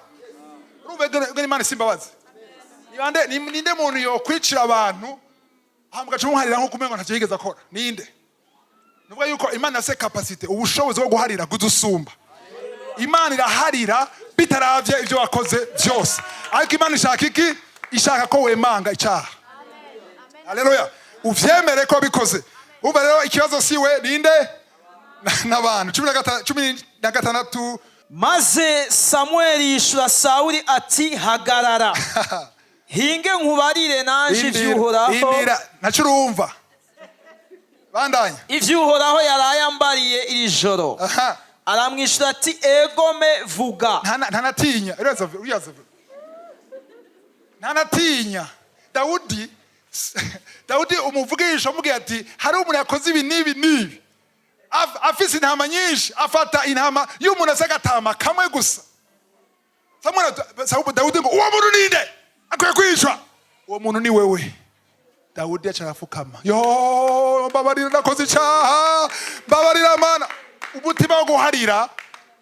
Urumva Imana simbabazi. Ninde muntu yo kwicira abantu hambwa cyumuharira nko kumengo ntacyo akora ninde. Nuvuga yuko Imana yase capacity ubushobozi bwo guharira gudusumba. Imana iraharira bitaravye ivyo wakoze byose ariko Imana ishaka iki ishaka ko wemanga icyaha. Haleluya. Uvyemere ko bikoze. Umva rero ikibazo siwe ninde n'abantu 16 maze Samueli yishura Sawuli ati hagarara hinge nkubarire nanje ivy'Uhoraho nacurumva bandanya ivy'Uhoraho yarayambariye iri joro. Aramwishura ati egome vuga. Ntanatinya ntanatinya. Dawudi umuvugisha amubwiye ati hari umuntu yakoze ibi nibi afise intama nyinshi afata intama y'umuntu asagatama kamwe gusa. Dawudi ngo uwo muntu ninde akwiye kwicwa. Uwo muntu ni wewe. Dawudi acafukama yo mbabarira nakoze icyaha mbabarira Mana. Umutima wo guharira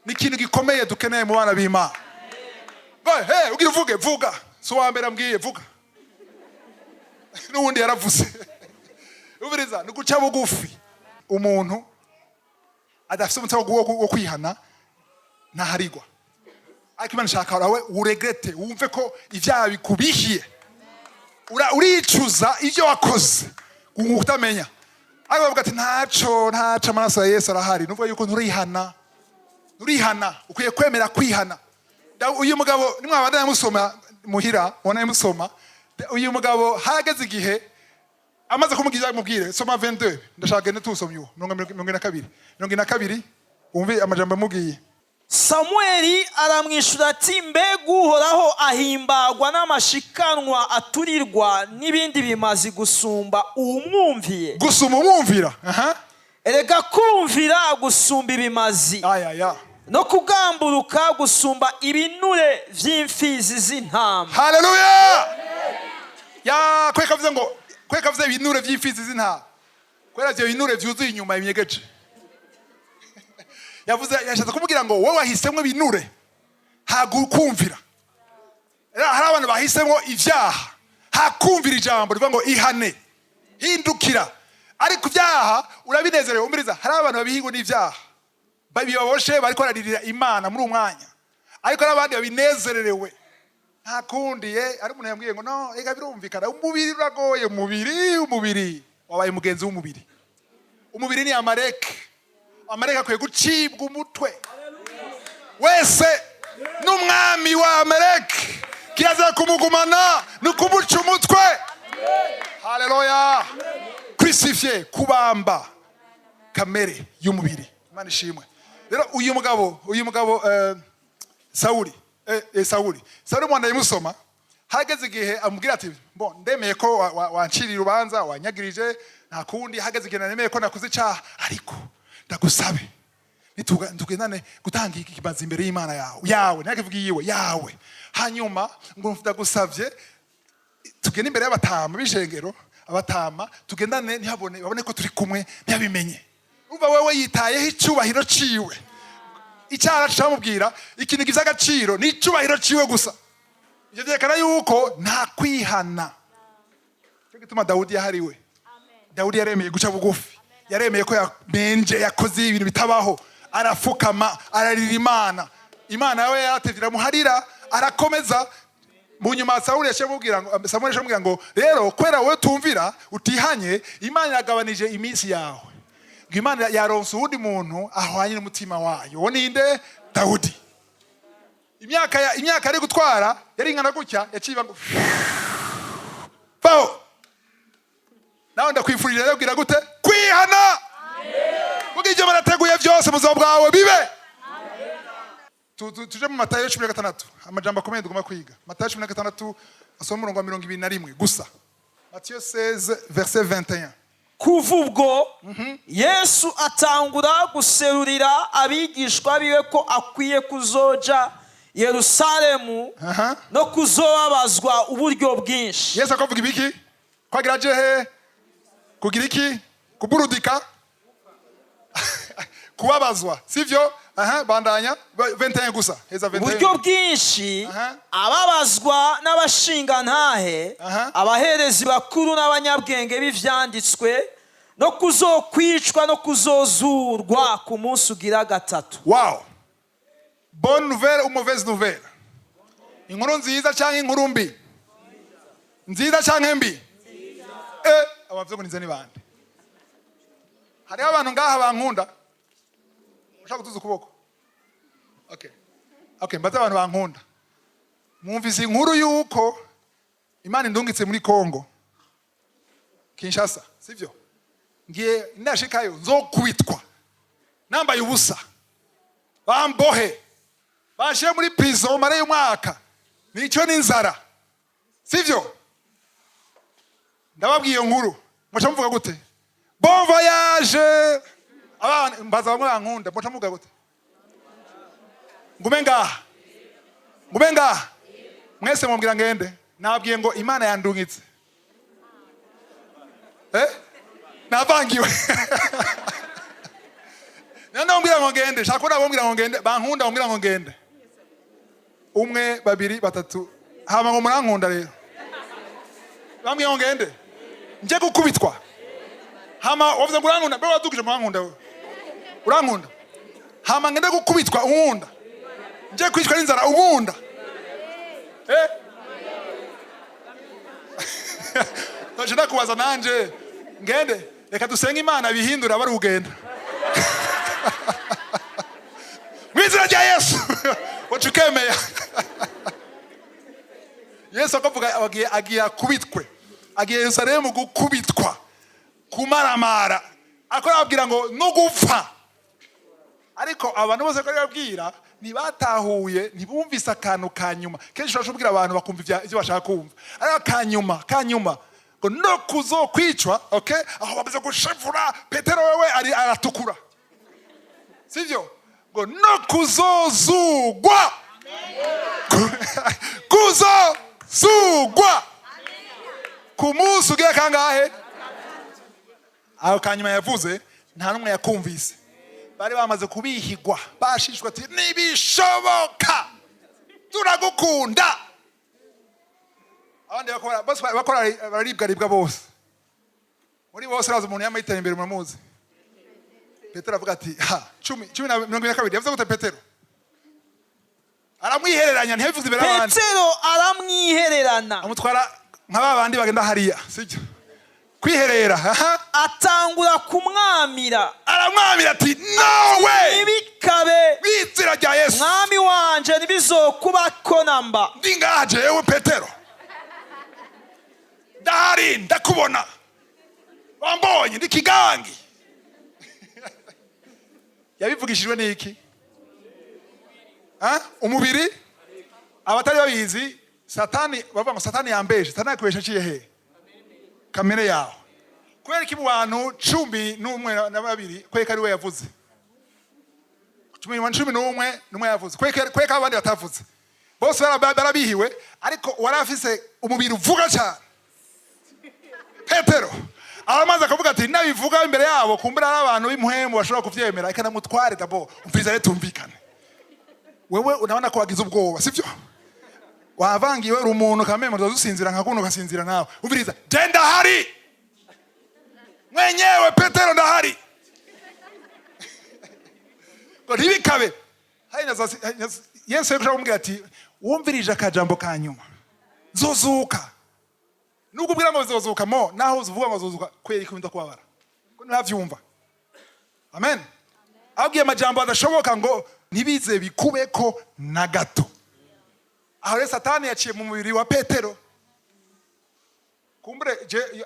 ni ikintu gikomeye dukeneye mu bana b'Imana. Ugira vuga so wambera mbwiye vuga n'ubundi yaravuze. Ubiriza nuguca bugufi. Umuntu adafite umutima wo kwihana ntaharigwa ariko Imana ishaka wawe uregrete wumve ko ivyaha bikubihiye uricuza ivyo wakoze utamenya. Ariko bavuga ati ntaco amaraso ya Yesu arahari. Nuvuga yuko nturihana ukwiye kwemera kwihana. Uyu mugabo nimwabanda yamusoma muhira ubona yamusoma uyu mugabo hageze igihe amaze kumugiza mubwire soma 22 ndashaka gende tusomye 22 umve amajambo mugiye. Samueli aramwishura ati mbega Uhoraho ahimbagwa n'amashikanwa aturirwa n'ibindi bimazi gusumba umwumviye. Gusumba umwumvira. Erega kumvira gusumba ibimazi. no kugamburuka gusumba ibinure vy'imfizi z'intama. Haleluya. Ya kweka vuze ngo kweka vuze ibinure vy'imfizi z'intama. Kwera ivyo binure vyuzuye inyuma y'imyegeje. Yavuze yashatse kumubwira ngo wowe wahisemwe ibinure hagukumvira. Hari abantu bahisemwo ivyaha hakumvira ijambo rivuga ngo ihane hindukira, ariko ivyaha urabinezerewe. Umiriza, hari abantu babihigwa n'ivyaha babibaboshe bariko bararirira Imana muri umwanya, ariko n'abandi babinezererewe nta kundi. Ari umuntu yambwiye ngo no ega birumvikana umubiri uragoye. Umubiri wabaye mugenzi w'umubiri. Umubiri ni amareke. Amareke akwiye gucibwa umutwe wese n'umwami wa amareke kirazira kumugumana no kumuca umutwe. Haleluya. Crucifié, kubamba kamere y'umubiri. Imana ishimwe. Rero uyu mugabo Sauli mwana yimusoma hageze igihe amubwira ati bon ndemeye ko wancirira urubanza wanyagirije nta kundi. Hageze igihe nemeye ko nakuze icyaha, ariko ndagusabe nitugendane gutanga ikibazo imbere y'Imana yawe ntakivuga yiwe yawe. Hanyuma ngo ndagusavye tugende imbere y'abatama b'ishengero, abatama tugendane babone ko turi kumwe ntiyabimenye. Umva wewe yitayeho icyubahiro ciwe. Icyaha cyamubwira ikintu giza agaciro ni icyubahiro ciwe gusa. Ivyo byerekana yuko nta kwihana. Cyo gituma Dawudi yahariwe. Dawudi yaremeye guca bugufi. Yaremeye ko yamenje yakoze ibintu bitabaho, arafukama ararira Imana. Imana yawe yaratevira muharira arakomeza. Mu nyuma Samuel yashamubwira ngo rero kwera wowe tumvira utihanye Imana yagabanije iminsi yawe. Imana yaronse uwundi muntu ahwanye n'umutima wayo. Uwo ninde? Dawudi. Imyaka ari gutwara yari ingana gutya yaciba ngo Pao. Nawe ndakwifurije rero bwira gute? Kwihana. Kuko ibyo barateguye byose mu buzima bwawe bibe. Tuje mu Matayo 16 amajambo akomeye tugomba kwiga. Matayo 16 asoma umurongo wa 21 gusa. Matthieu 16 verset 21. Kuva ubwo Yesu atangura guserurira abigishwa biwe ko akwiye kuzoja Yerusalemu no kuzobabazwa uburyo bwinshi. Yesu akavuga ibiki? Kwagira jehe? Kugira iki? Kuburudika? Kubabazwa, sivyo? Bandanya 21 gusa. Heza 21. Uburyo bwinshi ababazwa n'abashinga ntahe, abaherezi bakuru n'abanyabwenge b'ivyanditswe, no kuzokwicwa no kuzozurwa ku munsi ugira gatatu. Wow. Bonne nouvelle ou mauvaise nouvelle? Inkuru nziza cyangwa inkuru mbi? Nziza cyangwa mbi? Abavuze ngo nizani bande. Hari abantu ngaha bankunda. Ushaka kutuza ukuboko? Okay, mbaza abantu bankunda. Mwumvise inkuru yuko Imana indungitse muri Kongo, Kinshasa, sivyo? Ngiye ndashikayo nzokubitwa nambaye ubusa, bambohe, bashe muri prison mare y'umwaka, nicyo n'inzara, sivyo? Ndababwiye nkuru muca muvuga gute? Bon voyage. Abana mbaza bamwe bankunda muca muvuga gute? Ngume ngaha mwese mumbwira ngende. Nabwiye ngo Imana yandungitse. Navangiwe. Nanda mumbwira ngo ngende, shakora mumbwira ngo ngende, bankunda mumbwira ngo ngende. Umwe, babiri, batatu. Hama ngo murankunda rero. Bambwiye ngo ngende. Nje gukubitwa. Hama wavuze ngo urankunda, bero wadukije murankunda we. Urankunda. Hama ngende gukubitwa unkunda. Nje kwicwa n'inzara unkunda. Nashaka kubaza nanje ngende reka dusenga Imana bihindura bari ugenda. Mwizera rya Yesu. Wacukemeye. Yesu akavuga agiye kubitwe. Agiye Yerusalemu gukubitwa. Kumaramara. Akora ababwira ngo no gupfa. Ariko abantu bose ko yabwira ntibatahuye, ntibumvise akantu kanyuma. Kenshi urashobora abantu bakumva ivyo bashaka kumva. Ariko kanyuma ngo no kuzokwicwa, okay? Aho bamaze gushevura Petero wewe ari aratukura. Sivyo? ngo no kuzozugwa kuzozugwa ku munsi ugiye kangahe? Aho kanyuma yavuze nta numwe yakumvise, bari bamaze kubihigwa bashishwa ati nibishoboka turagukunda. Abandi bakora bararibwa bose, muri bose raza umuntu yamayitera imbere muramuzi. Petero avuga ati 10:22 yavuze gute Petero? Aramwihereranya ntiyavuze imbere y'abandi. Petero aramwihererana amutwara nk'abandi bagenda hariya, sibyo? Kwiherera, atangura kumwamira, aramwamira ati nawe ibikabe bizira rya Yesu mwami wanje nibizokubako namba. Ndi ngaha jewe Petero, ndahari ndakubona, wambonye ndi kigangi. Yabivugishijwe n'iki? Umubiri abatari babizi, Satani bavuga ngo Satani yambeje. Satani yakoresha ciye he? Kamere yawe. Kubera iki mu bantu 11 na 2 kweka ari we yavuze? 11 n'umwe yavuze. Kweka abandi batavuze. Bose barabihiwe, ariko warafise umubiri uvuga cyane. Petero aramaze akavuga ati nabivuga imbere yabo kumbura n'abantu b'impuhemu bashobora kuvyemera, ikana mutware dabo umviza rero tumvikane. Wewe unabona ko wagize ubwoba, sivyo? Wavangiwe uri umuntu kameme uzazusinzira nkakuno ugasinzira nawe. Umviriza, je ndahari mwenyewe Petero, ndahari. Ngo ntibikabe. Yesu yashaka kumubwira ati wumvirije akajambo kanyuma zozuka. Nuko ubwira ngo zozuka mo naho uvuga ngo zozuka kweri ko ndakubabara. Ko ntavyumva. Amen. Abwiye amajambo adashoboka ngo ntibize bikubeko na gato. Aho rero Satani yaciye mu mubiri wa Petero. Kumbure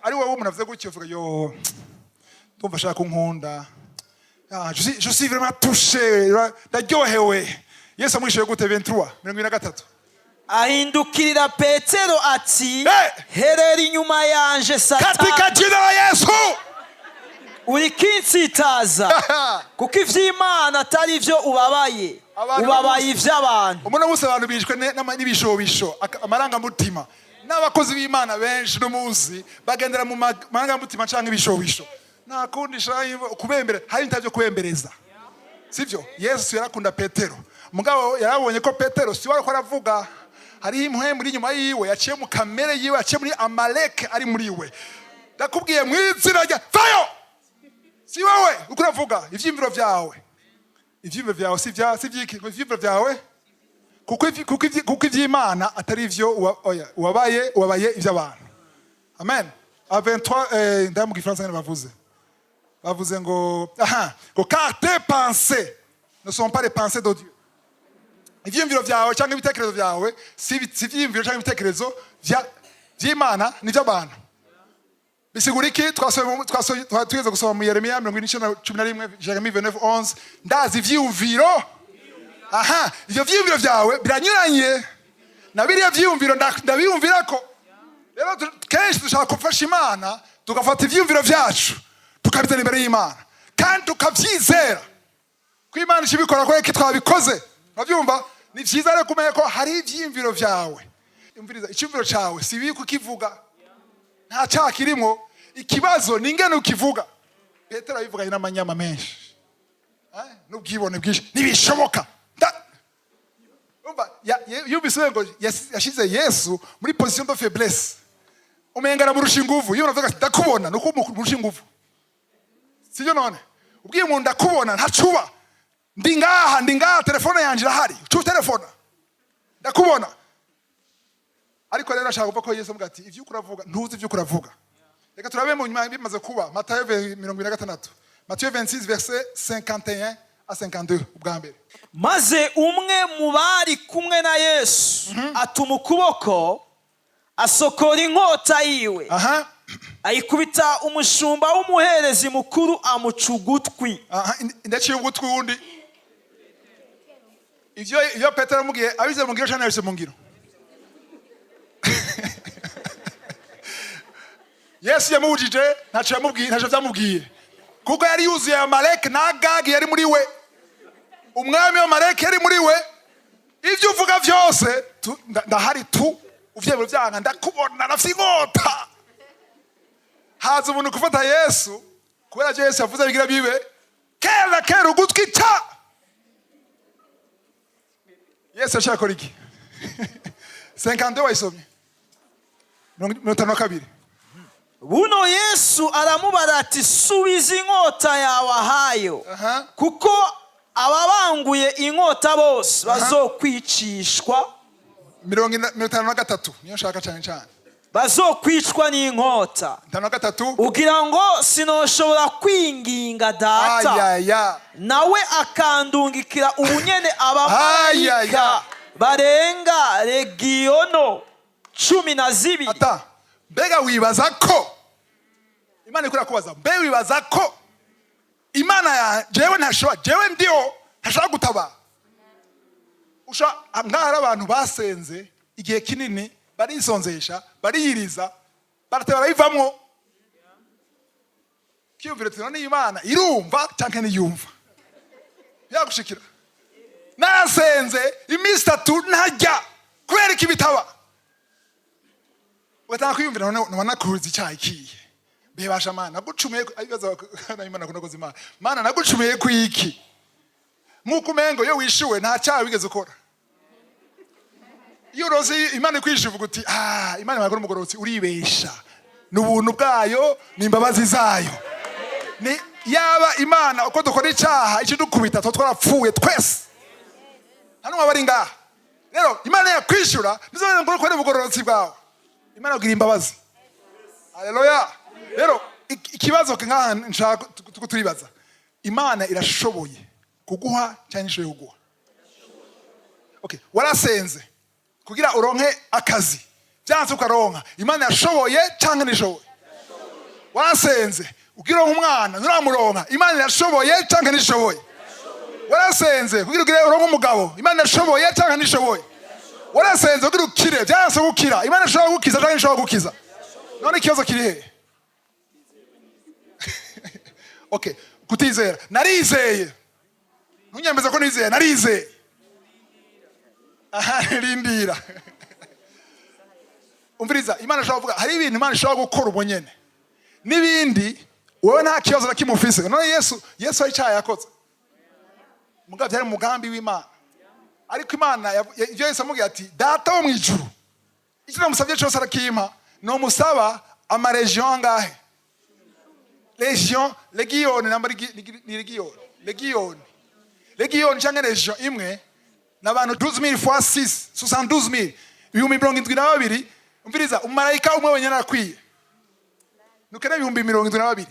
ari wowe umuntu avuze gutyo uvuga yo ndumva shaka kunkunda. Je suis vraiment touché, ndaryohewe. Yesu amwishuye gute 23:23. Ahindukirira Petero ati herera inyuma yanje Satani, katika jina la Yesu uri kinsitaza kuko ivy'Imana atari ivyo ubabaye, ubabaye ivy'abantu. Umuntu wese abantu bishwe n'ibishobisho amaranga mutima. N'abakozi b'Imana benshi no munsi bagendera mu maranga mutima canke ibishobisho. Nta kundi shayi kubembera, hari intavyo kubembereza, sivyo? Yesu yarakunda Petero, mugabo yarabonye ko Petero si wari ko aravuga, hari impuhwe muri nyuma yiwe, yaciye mu kamere yiwe, yaciye muri Amalek ari muri we. Ndakubwiye mu izina rya vayo, si wowe uko uravuga ivyimviro vyawe. Ivyimviro vyawe si vyiki, ivyimviro vyawe kuko ivy'Imana atari ivyo ubabaye ivy'abantu. Amen. A 23 ndamu gifaransa bavuze ngo car tes pensées ne sont pas les pensées de Dieu. Ivyimviro vyawe cyangwa ibitekerezo vyawe si ivyimviro cyangwa ibitekerezo vy'Imana ni vy'abantu. Bisigura iki? Twageze gusoma mu Yeremiya 29:11, Jeremie 29:11. Ndazi ivyumviro. Ivyo vyumviro vyawe biranyuranye na biriya vyumviro ndabiyumvira ko. Rero kenshi dushaka gufasha Imana, tugafata ivyumviro vyacu tukabizana imbere y'Imana kandi tukavyizera ko Imana ishibikora ko iki twabikoze. Navyumva ni vyiza rero kumenya ko hari ivyumviro vyawe. Umviriza, icyumviro cawe si bibi kukivuga, nta cyaha kirimo. Ikibazo ni ingene ukivuga. Petero abivuganye n'amanyama menshi, n'ubwibone bwinshi, nibishoboka. Yumvise ngo yashize Yesu muri position de faiblesse. Umengana mu rushinguvu, iyo unavuga ndakubona nuko mu rushinguvu, sibyo? None ubwiye umuntu ndakubona ntacuba, ndi ngaha telefone yanje irahari, cyo telefone ndakubona. Ariko rero ashaka kuvuga ko Yesu avuga ati ivyo ukuravuga ntuzi ivyo ukuravuga. Reka turabe mu nyuma bimaze kuba Matayo 26, Matayo 26 verset 51 à 52 ubwa mbere. Maze umwe mu bari kumwe na Yesu atuma ukuboko asokora inkota yiwe, ayikubita umushumba w'umuherezi mukuru amuca ugutwi. Ndaciye ugutwi wundi. Ivyo Petero amugiye abize mu ngiro cyane yose mu ngiro. Yesu yamubujije ntaco vyamubwiye kuko yari yuzuye Amalek na Agagi yari muri we. umwami w'amareke yari muri we. Ibyo uvuga byose ndahari tu uvyemera byanga ndakubona nafite inkota. Haza umuntu gufata Yesu kubera ko Yesu yavuze bigira bibe kera ugutwi ca. Yesu ashaka kora iki? 52 wayisomye 52. Buno Yesu aramubara ati subiza inkota yawe ahayo kuko ababanguye inkota bose bazokwicishwa. 53 niyo nshaka cyane cyane. Bazokwicwa n'inkota. 53 ugira ngo sinoshobora kwinginga data nawe akandungikira ubunyene abamarayika barenga legiyono 12. ata mbega wibaza ko Imana ikora kubaza mbega wibaza ko Imana ya jewe ntashobora jewe ndiho ntashobora gutaba. Usha ngahara abantu basenze igihe kinini barisonzesha bariyiriza baratebara bivamwo. Kiyumvira ati none Imana irumva cyangwa ntiyumva yagushikira. Nasenze iminsi 3 ntajya kubera ikibitaba. Watanga kwiyumvira none nakuruzi icyayi kiye bebasha Mana nagucumuye abibaza na Imana kunokoza Imana Mana nagucumuye ku iki nkuko umengo yo wishiwe nta cyaha wigeze ukora. Iyo rozi Imana ikwishivuga uti Imana yakora umugorotsi uribesha n'ubuntu bwayo n'imbabazi zayo. Ni yaba Imana uko dukora icyaha ikidukubita twarapfuye twese hano wabari ngaha. Rero Imana yakwishura nizo ngo ukore umugorotsi bwawe. Imana kugira imbabazi. Haleluya. Rero ikibazo ngaha nshaka turibaza Imana irashoboye kuguha cyane ishoboye kuguha. Okay, warasenze kugira uronke akazi byanze ukaronka Imana yashoboye cyangwa nishoboye? Warasenze ugira umwana nuramuronka Imana yashoboye cyangwa nishoboye? Warasenze kugira uronke umugabo Imana yashoboye cyangwa nishoboye? Warasenze kugira ukire byanze gukira Imana yashoboye gukiza cyangwa nishoboye gukiza? None ikibazo kiri he? Okay, kutizera narizeye ntunyemeza ko nizeye narizeye. Rindira. Umviriza Imana ishobora kuvuga hari ibintu Imana ishobora gukora ubonyene n'ibindi wowe nta kibazo nakimufise. None Yesu ari cyaha yakoze mugabo byari umugambi w'Imana. Ariko Imana ibyo Yesu amubwiye ati data wo mu ijuru icyo namusabye cyose arakimpa. No musaba amaregion angahe? Legion namba legion cyangwa region imwe n'abantu 12,000 fois 6 72,000 ibihumbi 72. Umviriza umarayika umwe wenyene arakwiye nukene ibihumbi 72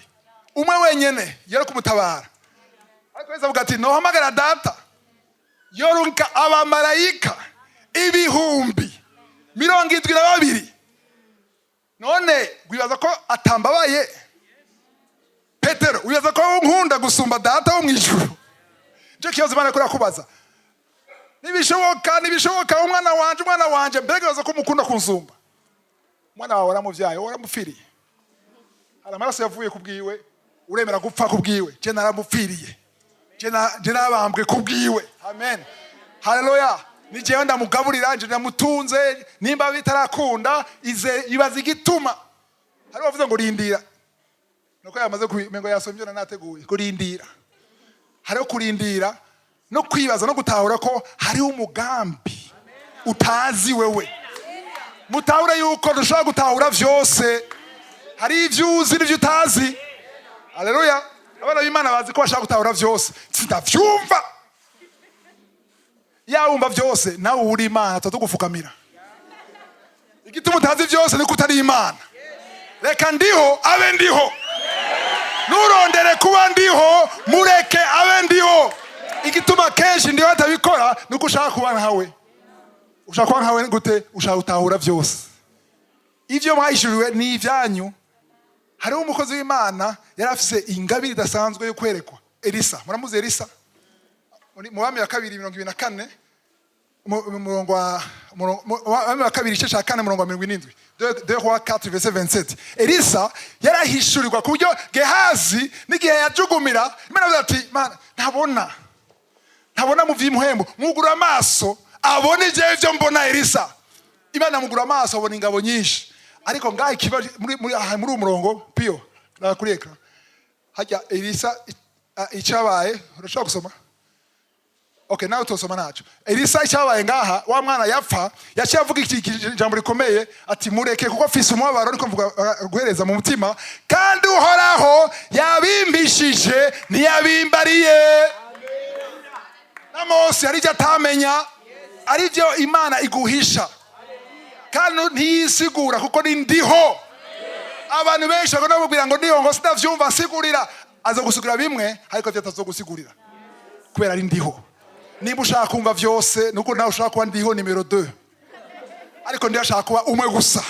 umwe wenyene yari kumutabara. Ariko Yesu avuga ati no hamagara data yorunka abamarayika ibihumbi 72. None gwibaza ko atambabaye Petero uyaza ko nkunda gusumba data wo mu ijuru. Nje kiyoze Imana kuri akubaza nibishoboka umwana wanje mbega yaza ko mukunda kunsumba. Mwana wawe waramuvyaye waramufiriye aramaraso yavuye kubwiwe uremera gupfa kubwiwe je naramupfiriye je nabambwe kubwiwe. Amen. Haleluya. Ni jewe ndamugaburira nje ndamutunze nimba bitarakunda ibaza igituma. Hari bavuze ngo rindira nuko yamaze kumengo yasomye nateguye kurindira. Hari kurindira no kwibaza no gutahura ko hari umugambi utazi wewe. Mutahura yuko dushobora gutahura vyose. Hari ivyuzi n'ivyo utazi. Haleluya. Abana b'Imana bazi ko bashaka gutahura vyose. Sindavyumva. Yawumva vyose nawe uri Imana tugufukamira. Igituma utazi vyose niko utari Imana. Reka ndiho abe ndiho. Nurondere kuba ndiho mureke abe ndiho. Igituma kenshi ndiho atabikora nuko ushaka kuba nkawe. Ushaka kuba nkawe gute? Ushaka gutahura vyose. Ivyo mwahishuriwe ni ivyanyu. Hariho umukozi w'Imana yari afise ingabire idasanzwe yo kwerekwa. Elisa, muramuzi Elisa? Mu bami ya 2:24 umurongo wa kabiri cyo cyakane umurongo wa 77 2 Rois 4 verset 27. Elisa yarahishurirwa ku buryo Gehazi n'igihe yajugumira Imana avuga ati Mana ntabona mu vy'imuhembo, mwugura amaso abone ivyo mbona Elisa. Imana mugura amaso abona ingabo nyinshi. Ariko ngaho ikibazo muri umurongo pio nakureka hajya Elisa icyabaye urashaka gusoma. Okay, nawe tosoma naco. Elisa icyabaye ngaha wa mwana yapfa yaciye avuga ijambo rikomeye ati mureke kuko afise umubabaro ariko mvuga guhereza mu mutima kandi uhoraho yabimbishije ntiyabimbariye. Mose arije atamenya arivyo Imana iguhisha kandi ntiyisigura kuko ni ndiho. Abantu benshi bagomba kubwira ngo ndiho ngo sitavyumva sigurira, aza gusigura bimwe ariko vyatazogusigurira kubera ari ndiho. Niba ushaka kumva vyose nuko nawe ushaka kuba ndiho numero 2, ariko ndiho ashaka kuba umwe gusa.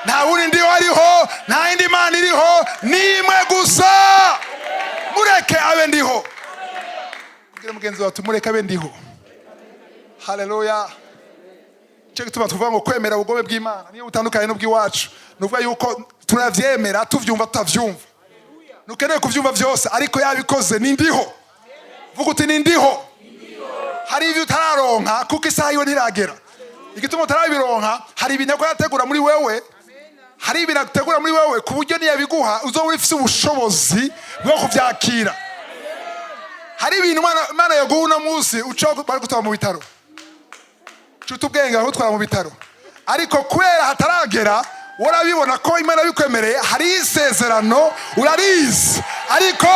Nta wundi ndiho ariho, nta indi Imana iriho, ni imwe gusa. Mureke abe ndiho. Kugira mugenzi wawe tumureke abe ndiho. Haleluya. Cyo gituma tuvuga ngo kwemera ubugome bw'Imana niyo butandukanye n'ubw'iwacu. Nuvuga yuko turavyemera tuvyumva tutavyumva. Nukeneye kuvyumva vyose ariko yabikoze ni ndiho. Vuga uti ni ndiho. Hari ivyo utararonka kuko isaha yiwe ntiragera. Igituma utarabironka hari ibintu yategura muri wewe. Hari ibintu yategura muri wewe ku buryo niyabiguha uzoba ufise ubushobozi bwo kuvyakira. Hari ibintu Imana yaguha uno munsi uca bari gutwara mu bitaro. Cuta ubwenge aho utwara mu bitaro. Ariko kubera hataragera urabibona ko Imana bikwemereye hari isezerano urarizi. Ariko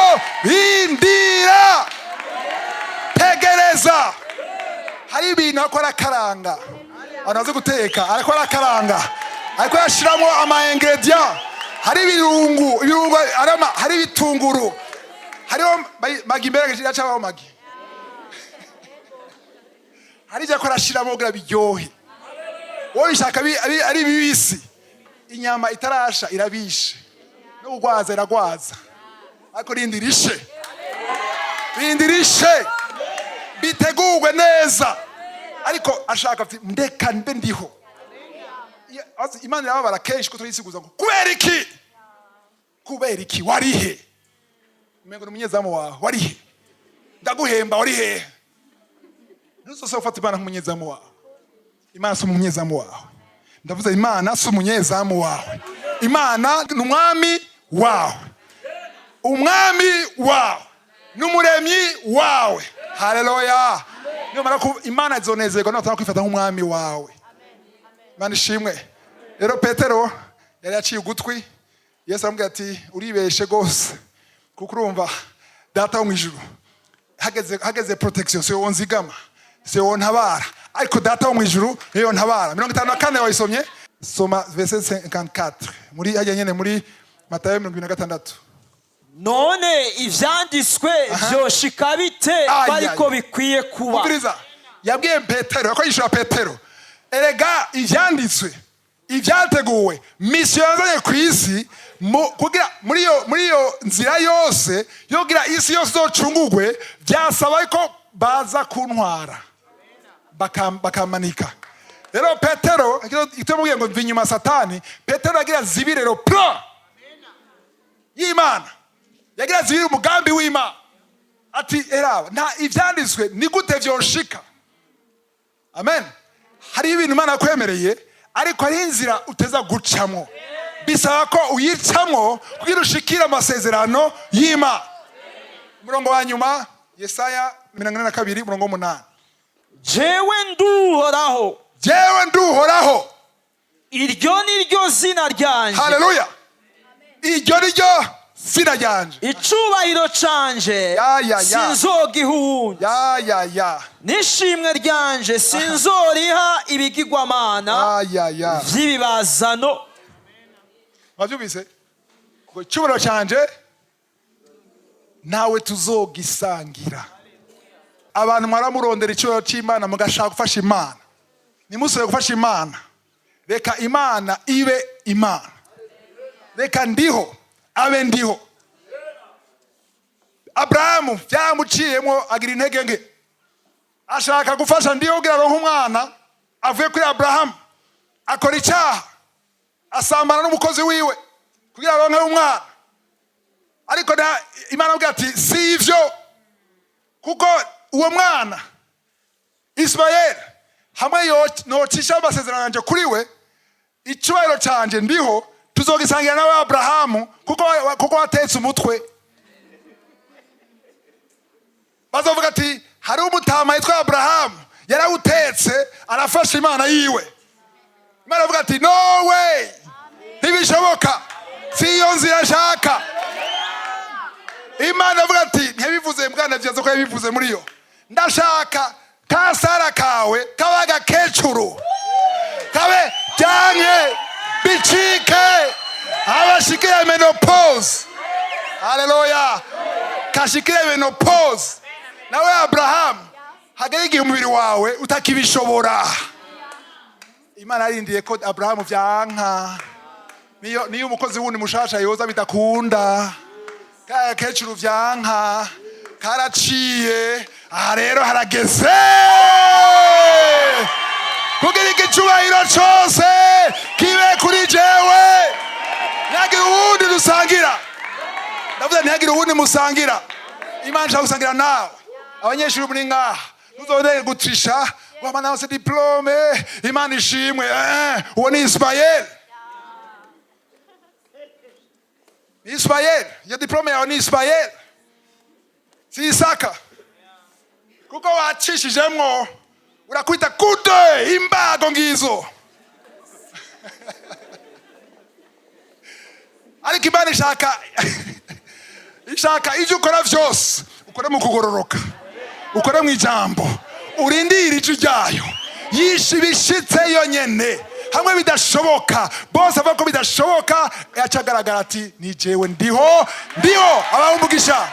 bindira. Tegereza. Hari ibintu akora karanga. Anaze guteka ariko arakaranga. Ariko yashiramo ama ingredient. Hari ibirungu arama, hari bitunguru. Hariho magi mbere yacabaho magi. Hari je akora shiramo gira biryohe. Wowe ishaka ari bibisi. Inyama itarasha irabishe. No kugwaza iragwaza. Ariko rindirishe. Rindirishe. Bitegurwe neza. Ariko ashaka ati ndeka mbe ndiho. Imana yababara kenshi ko turayisiguza ngo kubera iki? Kubera iki warihe? Umengo n'umunyezamu wawe warihe? Ndaguhemba warihe? Nuzose ufata Imana nk'umunyezamu wawe. Imana si umunyezamu wawe. Ndavuze Imana si umunyezamu wawe. Imana ni umwami wawe. Umwami wawe. N'umuremyi wawe. Haleluya. Niyo mara ko Imana izonezerwa no kwifata nk'umwami wawe. Imana ishimwe. Rero Petero yari yaciye ugutwi. Yesu aramubwira ati uribeshe gose. Kuko urumva data wo mwijuru. Hageze protection se wonzigama. Se wontabara. Ariko data wo mwijuru niyo ntabara. 54 wayisomye. Soma verset 54. Muri hajya nyene muri Matayo 26. None ivyanditswe vyoshika bite bariko bikwiye kuba. Ubiriza yabwiye Petero yako yishura Petero erega ivyanditswe ivyateguwe mission yazanye ku isi kugira muri yo nzira yose yogira isi yose zocungurwe byasaba ko baza kuntwara bakamanika. Rero Petero itomubwiye ngo vinyuma Satani Petero agira zibirero pro y'Imana yagira zibiri umugambi w'Imana ati eraba nta ivyanditswe ni gute vyoshika. Amen. Hari ibintu Imana kwemereye ariko hari inzira uteza gucamwo bisaba ko uyicamwo kugira ushikira amasezerano y'Imana. Umurongo wa nyuma Yesaya 42 umurongo 8. Jewe nduhoraho. Jewe nduhoraho. Iryo ni ryo zina ryanje. Haleluya. Iryo ni ryo zina ryanje. Icubahiro canje sinzogihunza. Nishimwe ryanje sinzoriha ibigirwamana vy'ibibazano. Wavyumvise? Ko icubahiro canje nawe tuzogisangira. Abantu mwaramurondera icubahiro c'Imana mugashaka gufasha Imana. Nimusubire gufasha Imana. Reka Imana ibe Imana. Reka ndiho abe ndiho. Abrahamu byamuciyemo agira intege nke. Ashaka gufasha ndiho kugira ngo umwana avuye kuri Abrahamu akora icyaha asambana n'umukozi wiwe kugira ngo aronke umwana. Ariko Imana avuga ati si ivyo kuko uwo mwana Ismael hamwe nocisha amasezerano yanje kuri we, icyubahiro canje ndiho tuzogisangira nawe Abrahamu kuko watetse umutwe. Bazovuga ati hari umutama yitwa Abrahamu yarawutetse arafasha Imana yiwe. Imana avuga ati no way, ntibishoboka, siyo nzira nshaka. Imana avuga ati ntibivuze mbwana vyazo ko yabivuze muri yo, ndashaka kasara kawe kabaga kecuru kabe cyane bicike abashikira menopause. Haleluya, kashikira menopause. Nawe Abrahamu hagere igihe umubiri wawe utakibishobora. Imana yarindiye ko Abrahamu vyanka, niyo umukozi wundi mushasha yoza bidakunda, kaya kecuru vyanka karaciye. Aha rero harageze kugira igicubahiro cose kibe kuri jewe, ntihagire uwundi dusangira. Ndavuga ntihagire uwundi musangira. Imana ishaka gusangira nawe. Abanyeshuri muri ngaha ntuzongere gutrisha wama nawe diplome. Imana ishimwe. Uwo ni Ismael. Ismael, ya diplome yawe ni Ismael, si Isaka. Kuko wacishijemwo urakwita kude imbago ngizo. Ariko Imana ishaka ivyo ukora vyose ukore mu kugororoka, ukore mu ijambo, urindire ijwi ryayo yishibishitse yonyene. Hamwe bidashoboka, bose avuga ko bidashoboka, yacagaragara ati ni jewe ndiho. Abaho umugisha.